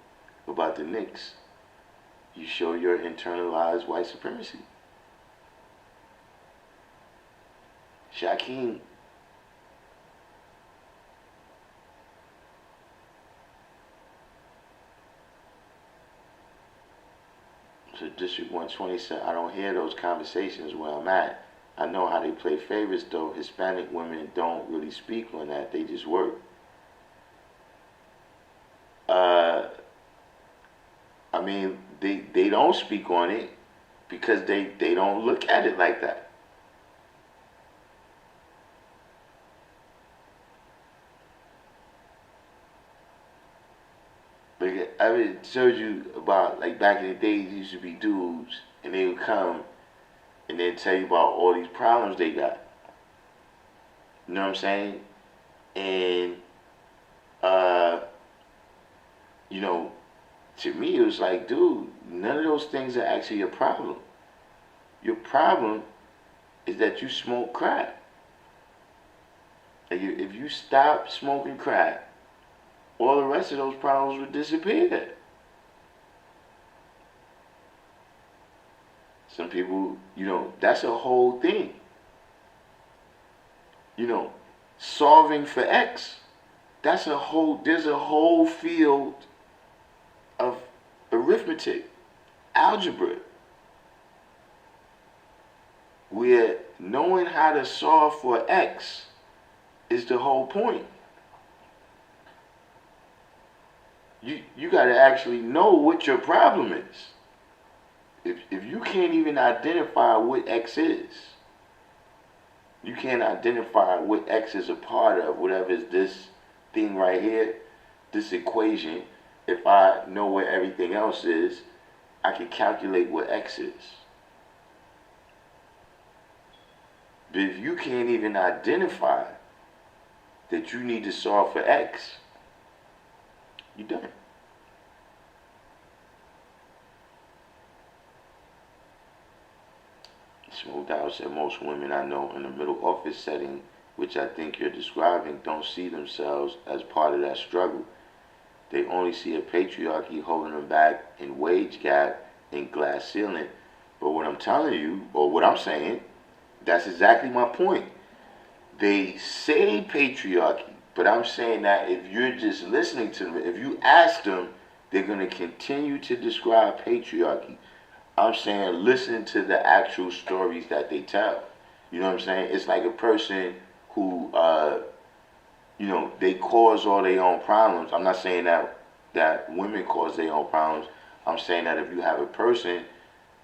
S1: about the Knicks, you show your internalized white supremacy. Shaquem, so District 120 said, I don't hear those conversations where I'm at. I know how they play favorites though. Hispanic women don't really speak on that. They just work. Uh, I mean, they don't speak on it because they don't look at it like that. Like I showed you about like back in the days, used to be dudes and they would come and then tell you about all these problems they got. You know what I'm saying? And uh, you know, to me it was like, dude, none of those things are actually a problem. Your problem is that you smoke crack. Like if you stop smoking crack, all the rest of those problems would disappear. Some people, that's a whole thing. Solving for X, there's a whole field of arithmetic, algebra, where knowing how to solve for X is the whole point. You got to actually know what your problem is. If you can't even identify what X is, you can't identify what X is a part of, whatever is this thing right here, this equation. If I know where everything else is, I can calculate what X is. But if you can't even identify that you need to solve for X, you're done. Smooth Out said most women I know in the middle office setting, which I think you're describing, don't see themselves as part of that struggle. They only see a patriarchy holding them back in wage gap and glass ceiling. But what I'm telling you, or what I'm saying, that's exactly my point. They say patriarchy, but I'm saying that if you're just listening to them, if you ask them, they're going to continue to describe patriarchy. I'm saying listen to the actual stories that they tell. You know what I'm saying? It's like a person who, they cause all their own problems. I'm not saying that women cause their own problems. I'm saying that if you have a person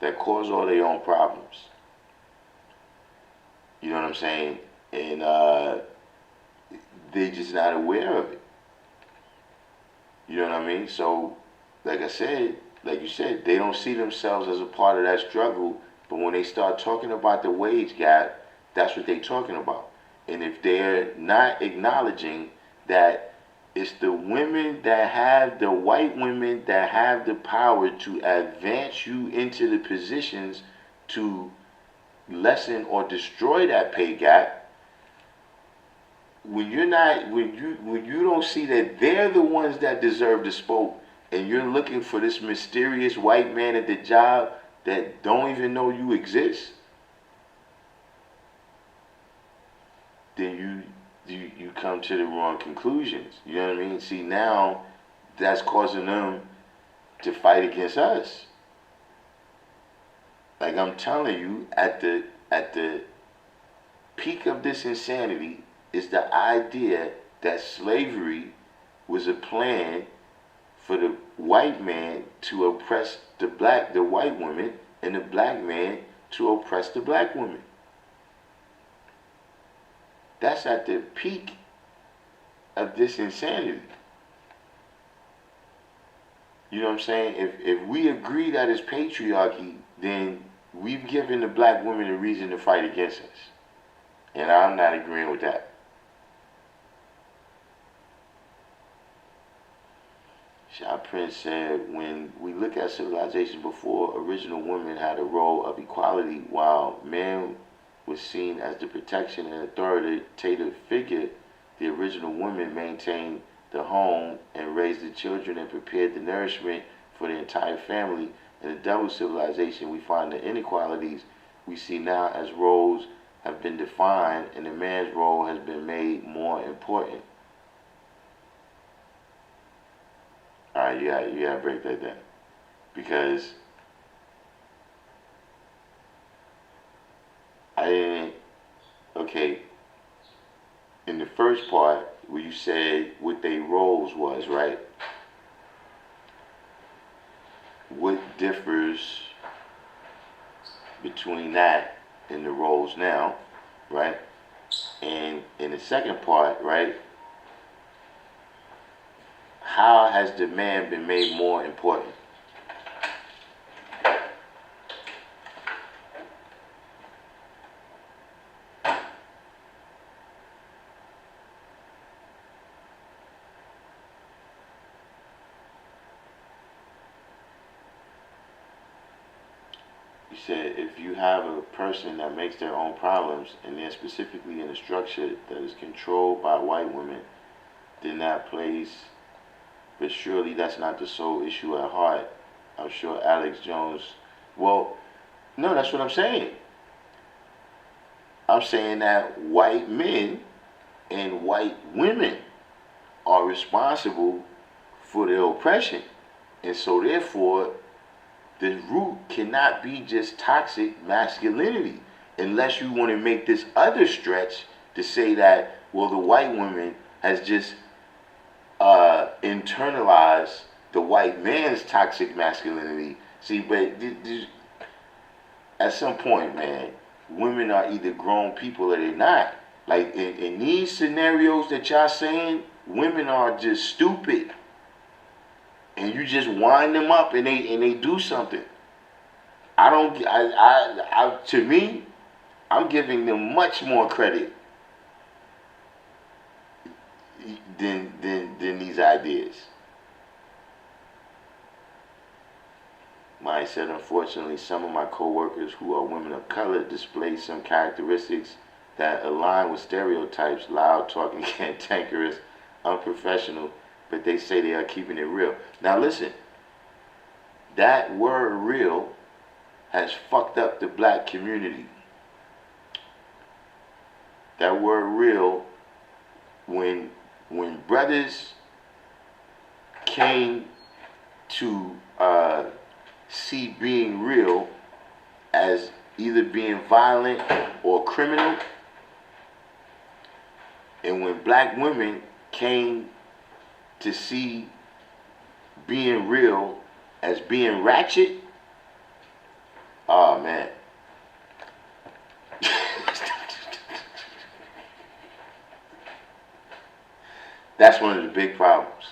S1: that cause all their own problems, you know what I'm saying? And they're just not aware of it. You know what I mean? So, like you said, they don't see themselves as a part of that struggle. But when they start talking about the wage gap, that's what they're talking about. And if they're not acknowledging that it's the women that have, the white women that have the power to advance you into the positions to lessen or destroy that pay gap, when you don't see that they're the ones that deserve the spoke, and you're looking for this mysterious white man at the job that don't even know you exist, then you come to the wrong conclusions. You know what I mean? See, now that's causing them to fight against us. Like I'm telling you, at the peak of this insanity is the idea that slavery was a plan for the white man to oppress the white woman, and the black man to oppress the black woman. That's at the peak of this insanity. You know what I'm saying? If we agree that it's patriarchy, then we've given the black women a reason to fight against us. And I'm not agreeing with that. Shah Prince said, when we look at civilization before, original women had a role of equality while man was seen as the protection and authoritative figure. The original woman maintained the home and raised the children and prepared the nourishment for the entire family. In the double civilization, we find the inequalities we see now as roles have been defined and the man's role has been made more important. Alright, you gotta break that down. Because I first part where you said what their roles was, right? What differs between that and the roles now, right? And in the second part, right, how has the man been made more important? You said if you have a person that makes their own problems and they're specifically in a structure that is controlled by white women, then that plays, but surely that's not the sole issue at heart. I'm sure Alex Jones, well, no, that's what I'm saying. I'm saying that white men and white women are responsible for their oppression. And so therefore, the root cannot be just toxic masculinity unless you want to make this other stretch to say that, well, the white woman has just internalized the white man's toxic masculinity. See, but at some point, man, women are either grown people or they're not. Like in these scenarios that y'all saying, women are just stupid. And you just wind them up and they do something. To me, I'm giving them much more credit than these ideas. Mine said, unfortunately, some of my coworkers who are women of color display some characteristics that align with stereotypes: loud, talking, cantankerous, unprofessional, but they say they are keeping it real. Now listen, that word real has fucked up the black community. That word real, when brothers came to see being real as either being violent or criminal, and when black women came to see being real as being ratchet, oh man. That's one of the big problems.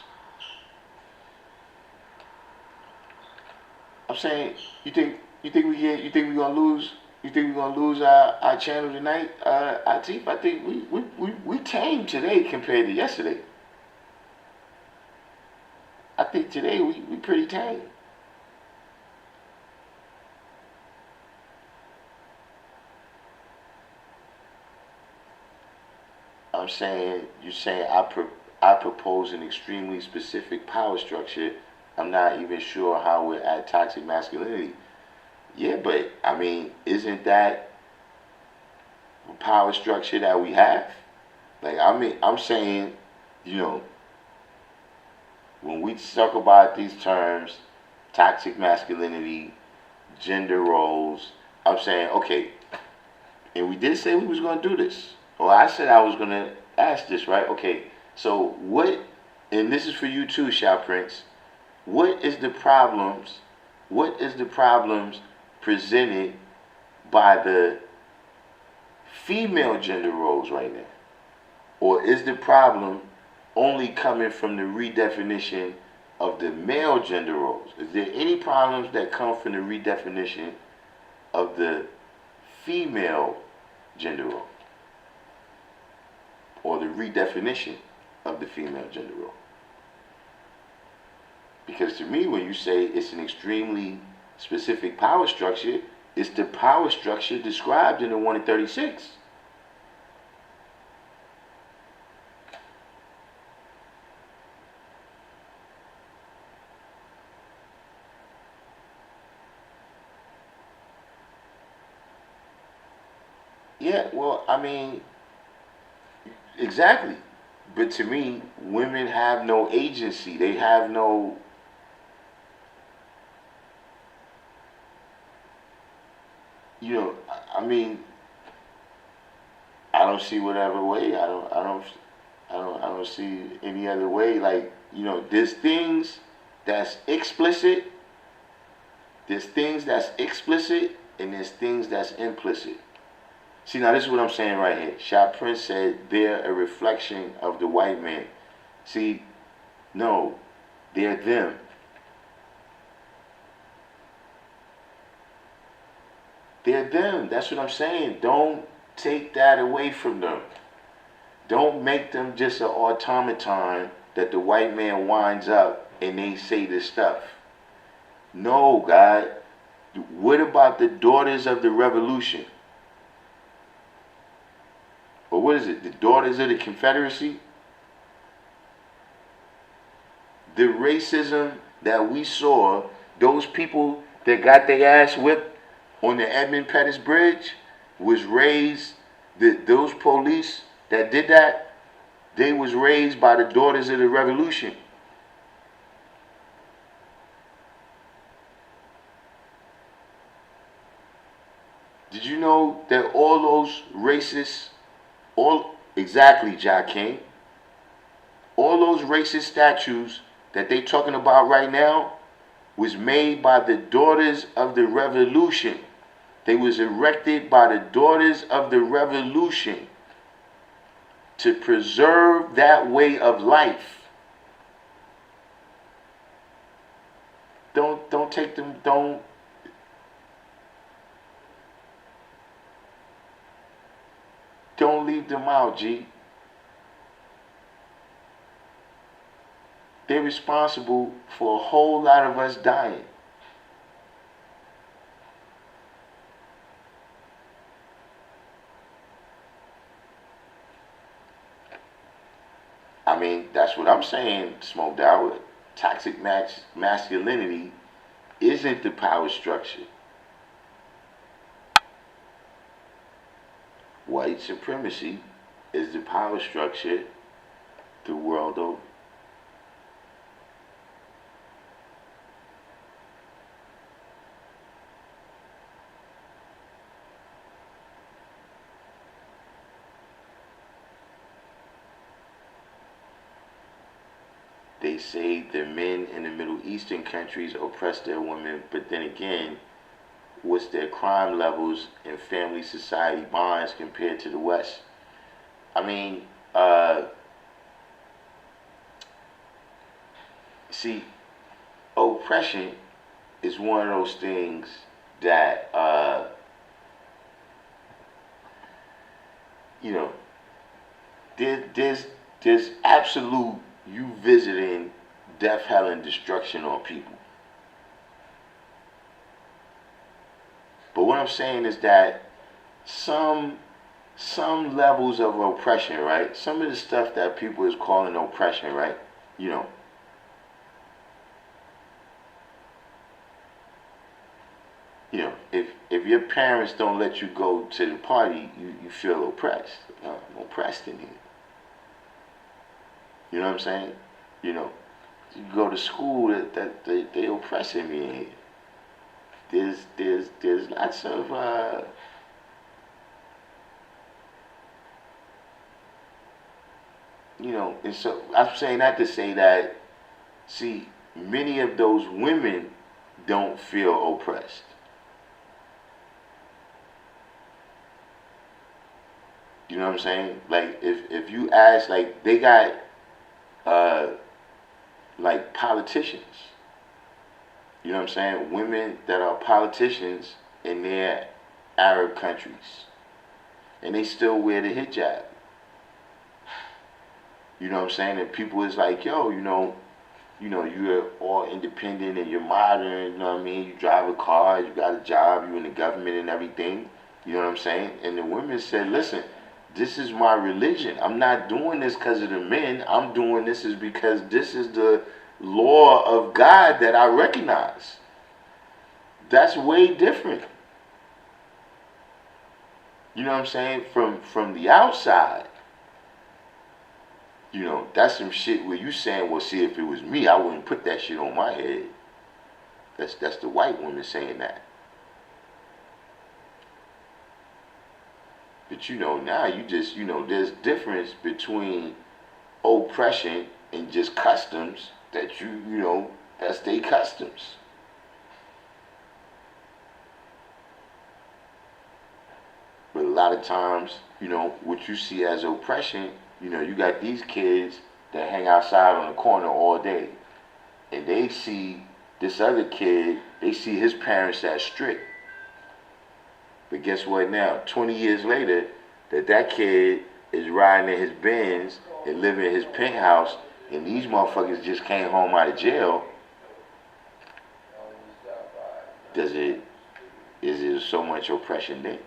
S1: I'm saying, you think we're gonna lose our channel tonight, Atif? I think we tame today compared to yesterday. I think today we pretty tame. I'm saying, you're saying I propose an extremely specific power structure. I'm not even sure how we're at toxic masculinity. Yeah, but I mean, isn't that a power structure that we have? Like, I mean, I'm saying, you know, when we talk about these terms, toxic masculinity, gender roles, I'm saying, okay, and we did say we was going to do this. Or I said I was going to ask this, right? Okay, so what, and this is for you too, Sha Prince, what is the problems presented by the female gender roles right now? Or is the problem only coming from the redefinition of the male gender roles? Is there any problems that come from the redefinition of the female gender role? Or the redefinition of the female gender role? Because to me, when you say it's an extremely specific power structure, it's the power structure described in the 1 in 36. Yeah, well, I mean, exactly. But to me, women have no agency. They have no... You know, I mean, I don't see whatever way. I don't. I don't see any other way. Like, there's things that's explicit, there's things that's explicit, and there's things that's implicit. See, now this is what I'm saying right here. Shah Prince said they're a reflection of the white man. See, no, they're them. They're them. That's what I'm saying. Don't take that away from them. Don't make them just an automaton that the white man winds up and they say this stuff. No, God. What about the daughters of the revolution? Or what is it? The daughters of the Confederacy? The racism that we saw, those people that got their ass whipped on the Edmund Pettus Bridge was raised, those police that did that, they was raised by the daughters of the revolution. Did you know that all those racists, exactly, Darkim, all those racist statues that they talking about right now was made by the daughters of the revolution. They was erected by the daughters of the revolution to preserve that way of life. Don't take them, don't leave them out, G. They're responsible for a whole lot of us dying. I mean, that's what I'm saying, Smoked Out. Toxic masculinity isn't the power structure. White supremacy is the power structure the world over. They say the men in the Middle Eastern countries oppress their women, but then again, what's their crime levels and family society bonds compared to the West? I mean, see, oppression is one of those things that, you know, there's absolute you visiting death, hell, and destruction on people. But what I'm saying is that some levels of oppression, right? Some of the stuff that people is calling oppression, right? You know, if your parents don't let you go to the party, you feel oppressed. I'm oppressed in here. You know what I'm saying? You know, you go to school that they oppressing me in here. There's lots of and so I'm saying that to say that, see, many of those women don't feel oppressed. You know what I'm saying? Like if you ask, like they got like politicians. You know what I'm saying? Women that are politicians in their Arab countries, and they still wear the hijab. You know what I'm saying? And people is like, yo, you're all independent and you're modern. You know what I mean? You drive a car, you got a job, you in the government and everything. You know what I'm saying? And the women said, listen, this is my religion. I'm not doing this because of the men. I'm doing this is because this is the law of God that I recognize. That's way different. You know what I'm saying? From the outside. That's some shit where you saying, well, see, if it was me, I wouldn't put that shit on my head. That's the white woman saying that. But now you just, there's difference between oppression and just customs that you know, that's their customs. But a lot of times, you know, what you see as oppression, you know, you got these kids that hang outside on the corner all day. And they see this other kid, they see his parents as strict. But guess what now? 20 years later, that kid is riding in his Benz and living in his penthouse, and these motherfuckers just came home out of jail. Is it so much oppression there?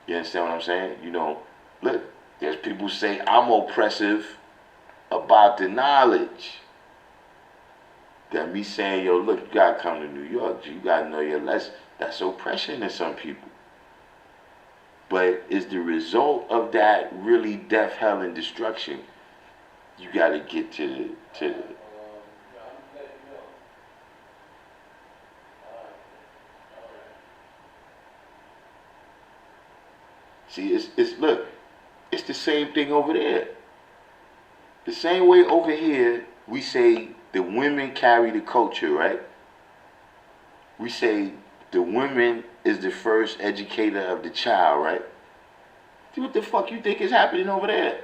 S1: You understand what I'm saying? You know, look, there's people say I'm oppressive about the knowledge. That me saying, yo, look, you gotta come to New York, you gotta know your lesson. That's oppression to some people. But is the result of that really death, hell, and destruction? You gotta get to the see, look, it's the same thing over there. The same way over here, we say the women carry the culture, right? We say the woman is the first educator of the child, right? See what the fuck you think is happening over there?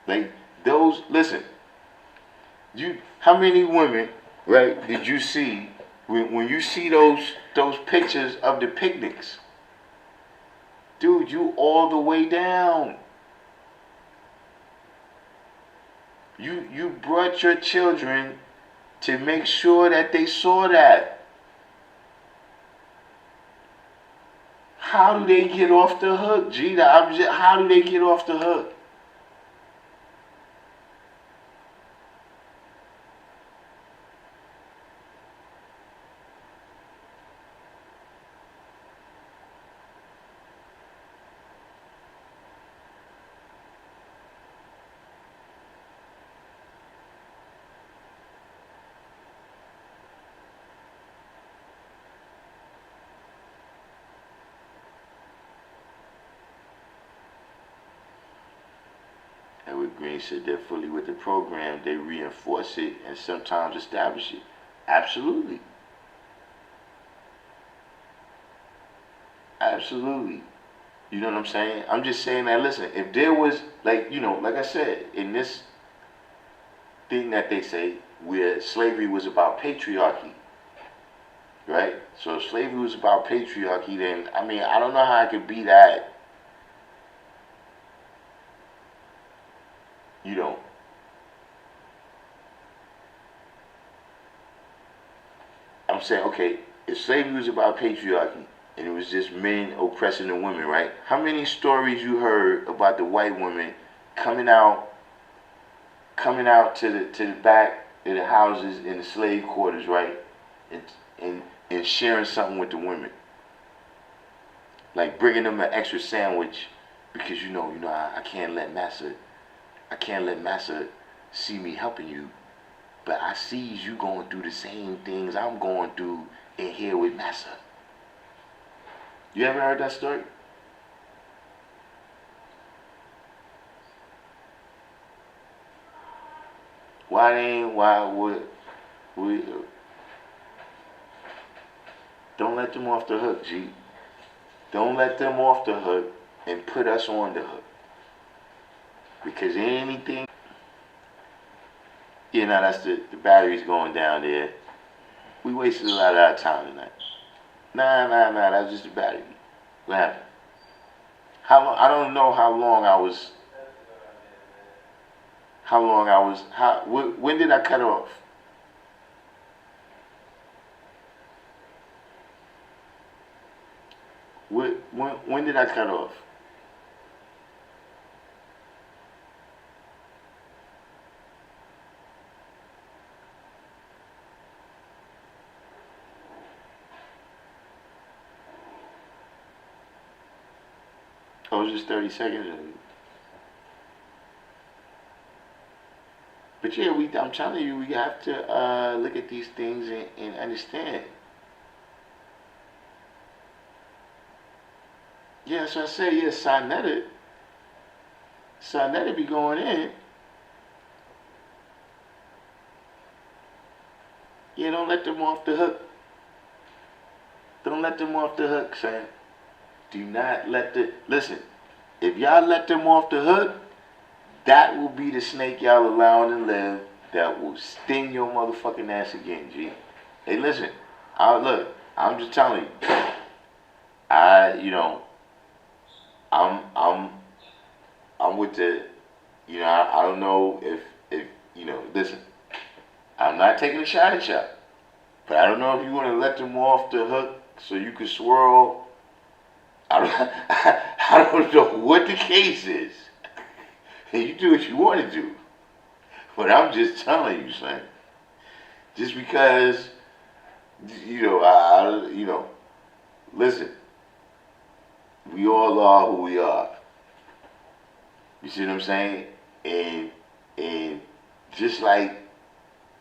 S1: Like those, listen, how many women, right, did you see when you see those pictures of the picnics? Dude, you all the way down. You brought your children to make sure that they saw that. How do they get off the hook, G? How do they get off the hook? And with Green said they're fully with the program, they reinforce it and sometimes establish it. Absolutely. Absolutely. You know what I'm saying? I'm just saying that, listen, if there was, like, you know, like I said, in this thing that they say, where slavery was about patriarchy, right? So if slavery was about patriarchy, then, I mean, I don't know how it could be that, you know, I'm saying, okay, if slavery was about patriarchy, and it was just men oppressing the women, right? How many stories you heard about the white women coming out to the back of the houses in the slave quarters, right? And sharing something with the women, like bringing them an extra sandwich because I can't let massa see me helping you, but I sees you going through the same things I'm going through in here with massa. You ever heard that story? Why would we don't let them off the hook, G. Don't let them off the hook and put us on the hook. Because anything, that's the battery's going down there. We wasted a lot of our time tonight. Nah, that was just the battery. What happened? I don't know when did I cut off? When did I cut off? Oh, it was just 30 seconds. But But yeah, I'm telling you, we have to look at these things and understand. Yeah, so I say, yeah, Sarnetta be going in. Yeah, don't let them off the hook. Don't let them off the hook, son. Do not let listen. If y'all let them off the hook, that will be the snake y'all allowing to live that will sting your motherfucking ass again, G. Hey, listen. Look, I'm just telling you. You know, I'm I'm with the, you know, I don't know if you know. Listen, I'm not taking a shot at y'all, but I don't know if you want to let them off the hook so you can swirl. I don't, I don't know what the case is. You do what you want to do, but I'm just telling you, son. Just because, you know, you know, listen. We all are who we are. You see what I'm saying? And just like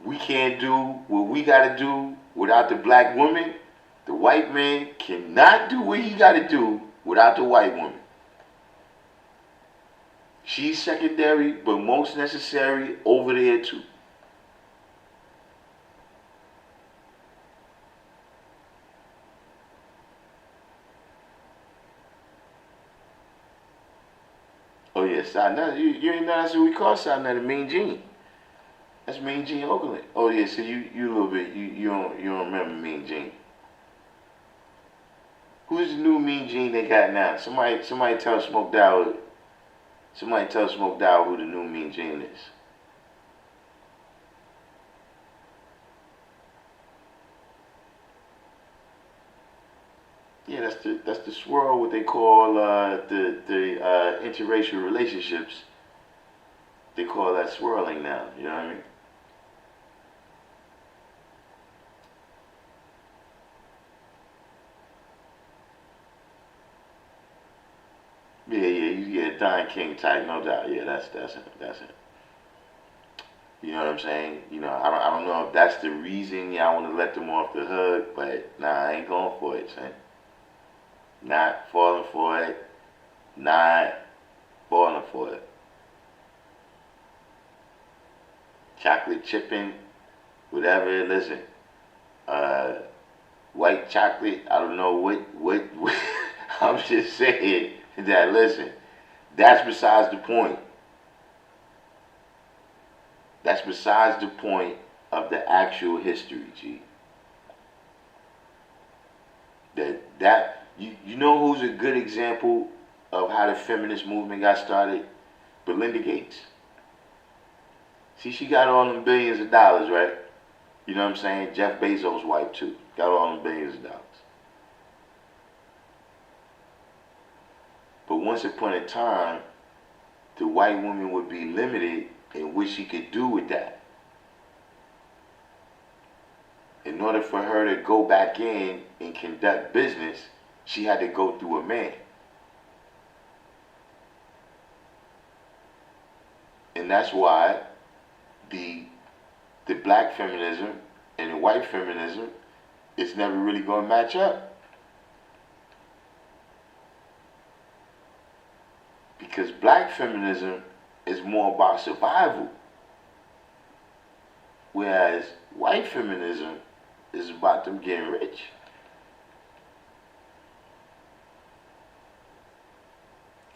S1: we can't do what we gotta do without the black woman, the white man cannot do what he gotta do without the white woman. She's secondary, but most necessary over there too. Oh yes, you ain't know that's what we call Sarnetta, Mean Gene. That's Mean Gene Oakland. Oh yeah, so you a little bit you don't remember Mean Gene. Who's the new Mean Gene they got now? Somebody tell Smoke Dowd. Somebody tell Smoke Dowd who the new Mean Gene is. Yeah, that's the swirl. What they call the interracial relationships. They call that swirling now. You know what I mean? Yeah. Don King type, no doubt. Yeah, that's it. That's it. You know what I'm saying? You know, I don't know if that's the reason y'all want to let them off the hook, but nah, I ain't going for it, son. Not falling for it. Not falling for it. Chocolate chipping, whatever. Listen, uh, white chocolate. I don't know what I'm just saying that. Listen, that's besides the point. That's besides the point of the actual history, G. You know who's a good example of how the feminist movement got started? Belinda Gates. See, she got all them billions of dollars, right? You know what I'm saying? Jeff Bezos' wife too. Got all them billions of dollars. But once upon a time, the white woman would be limited in what she could do with that. In order for her to go back in and conduct business, she had to go through a man. And that's why the black feminism and the white feminism is never really going to match up. Because black feminism is more about survival, whereas white feminism is about them getting rich.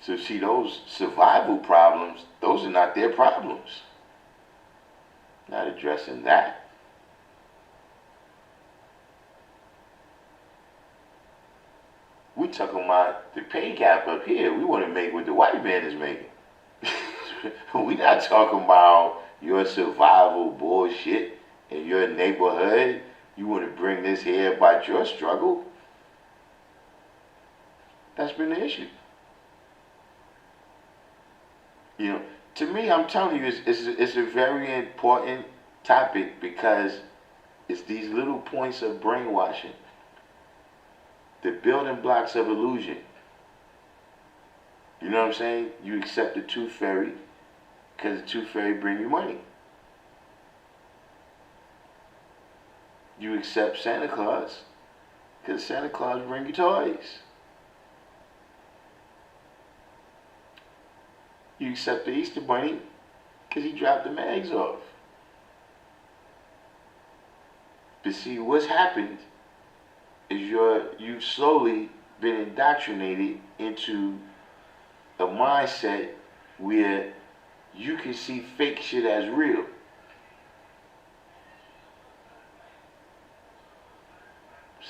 S1: So see, those survival problems, those are not their problems. Not addressing that. We talking about the pay gap up here. We want to make what the white man is making. We not talking about your survival bullshit in your neighborhood. You want to bring this here about your struggle. That's been the issue. You know, to me, I'm telling you, it's a very important topic because it's these little points of brainwashing, the building blocks of illusion. You know what I'm saying? You accept the tooth fairy because the tooth fairy bring you money. You accept Santa Claus because Santa Claus bring you toys. You accept the Easter Bunny because he dropped them eggs off. But see, what's happened is you've slowly been indoctrinated into a mindset where you can see fake shit as real.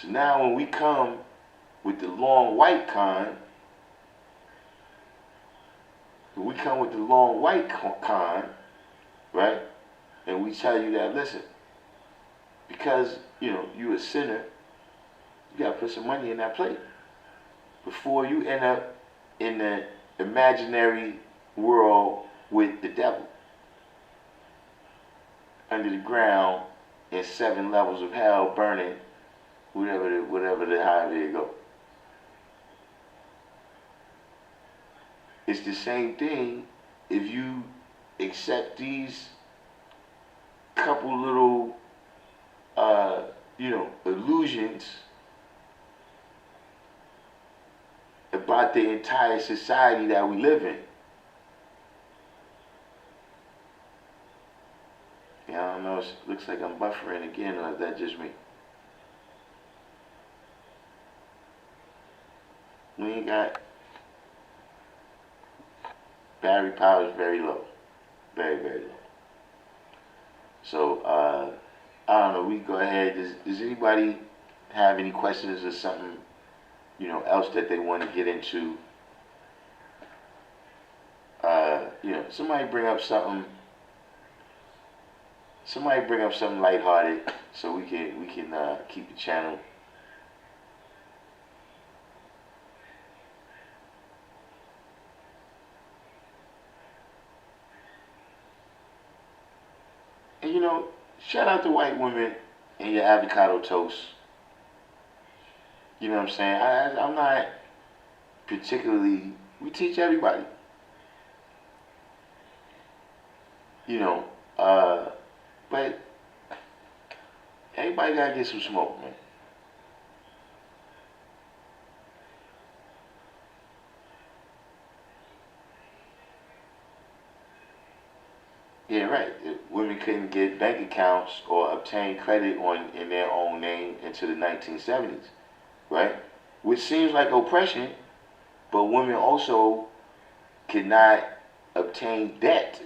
S1: So now when we come with the long white kind, right? And we tell you that, listen, because, you a sinner, you gotta put some money in that plate before you end up in the imaginary world with the devil under the ground in 7 levels of hell burning, however you go. It's the same thing if you accept these couple little illusions about the entire society that we live in. Yeah, I don't know, it looks like I'm buffering again, or is that just me? We ain't got, battery power is very low. Very, very low. So, I don't know, we go ahead. Does anybody have any questions or something, else that they want to get into? Somebody bring up something lighthearted so we can keep the channel. And shout out to white women and your avocado toast. You know what I'm saying? I'm not particularly, we teach everybody. But everybody gotta get some smoke, man. Yeah, right. Women couldn't get bank accounts or obtain credit in their own name until the 1970s, right? Which seems like oppression, but women also cannot obtain debt.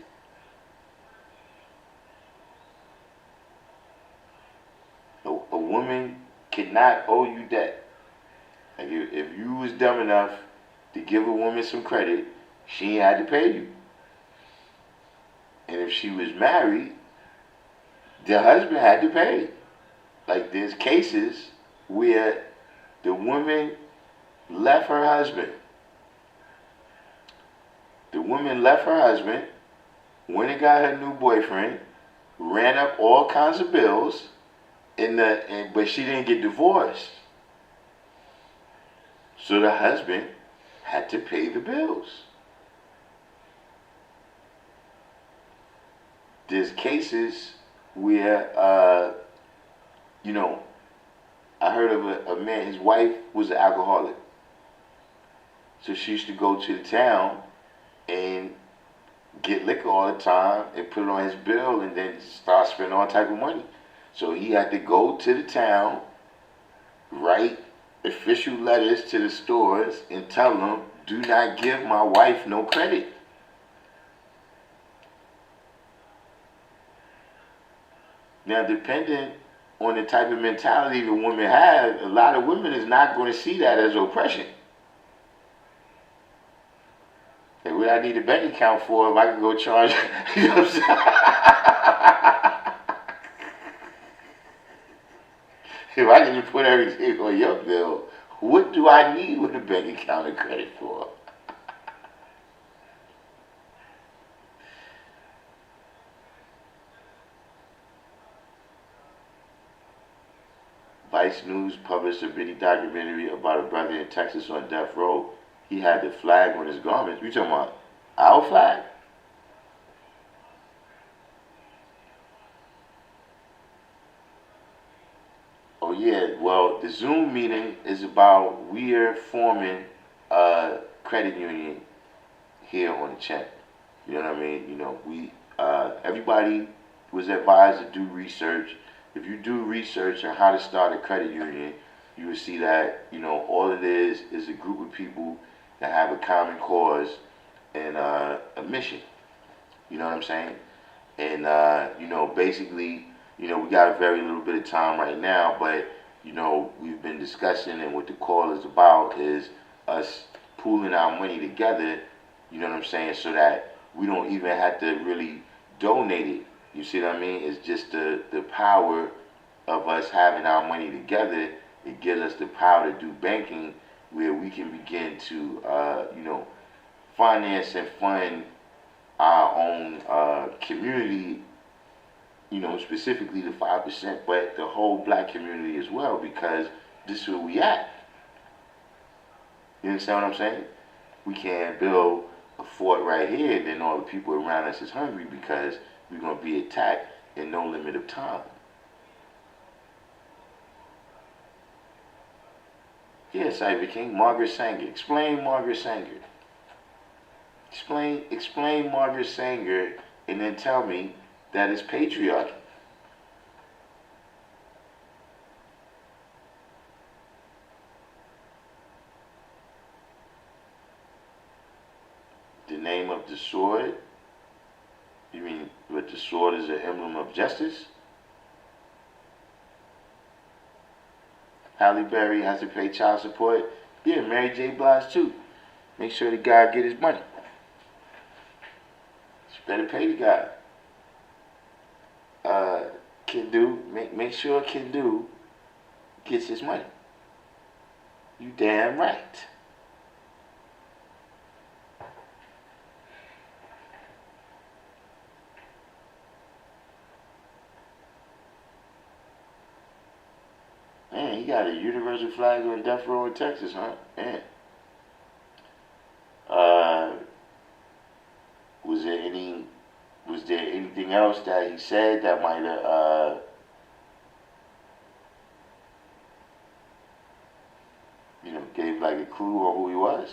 S1: A woman cannot owe you debt. Like if you was dumb enough to give a woman some credit, she had to pay you. And if she was married, the husband had to pay. Like there's cases where the woman left her husband. The woman left her husband, went and got her new boyfriend, ran up all kinds of bills, but she didn't get divorced. So the husband had to pay the bills. There's cases where, I heard of a man, his wife was an alcoholic. So she used to go to the town and get liquor all the time and put it on his bill and then start spending all type of money. So he had to go to the town, write official letters to the stores and tell them, do not give my wife no credit. Now, depending on the type of mentality the woman has, a lot of women is not going to see that as oppression. Like, what I need a bank account for if I can go charge, you know what I'm saying? If I can just put everything on your bill, what do I need with a bank account and credit for? Vice News published a bitty documentary about a brother in Texas on death row. He had the flag on his garments. You talking about our flag? the Zoom meeting is about we're forming a credit union here on the check. You know what I mean? You know, we everybody was advised to do research. If you do research on how to start a credit union, you will see that, you know, all it is a group of people that have a common cause and a mission. You know what I'm saying? And you know, basically, you know, we got a very little bit of time right now, but you know, we've been discussing, and what the call is about is us pooling our money together. You know what I'm saying? So that we don't even have to really donate it. You see what I mean? It's just the power of us having our money together. It gives us the power to do banking, where we can begin to you know, finance and fund our own community, you know, specifically the 5%, but the whole black community as well, because this is where we at. You understand what I'm saying? We can't build a fort right here, then all the people around us is hungry, because we're going to be attacked in no limit of time. Yes, Ivy King. Margaret Sanger. Explain Margaret Sanger. Explain Margaret Sanger, and then tell me that it's patriarchy. The name of the sword? You mean, but the sword is an emblem of justice? Halle Berry has to pay child support? Yeah, Mary J. Blige too. Make sure the guy get his money. You better pay the guy. Make sure Kendu gets his money. You damn right. Man, he got a universal flag on death row in Texas, huh? Man. Was there anything else that he said that might have you know, gave like a clue on who he was?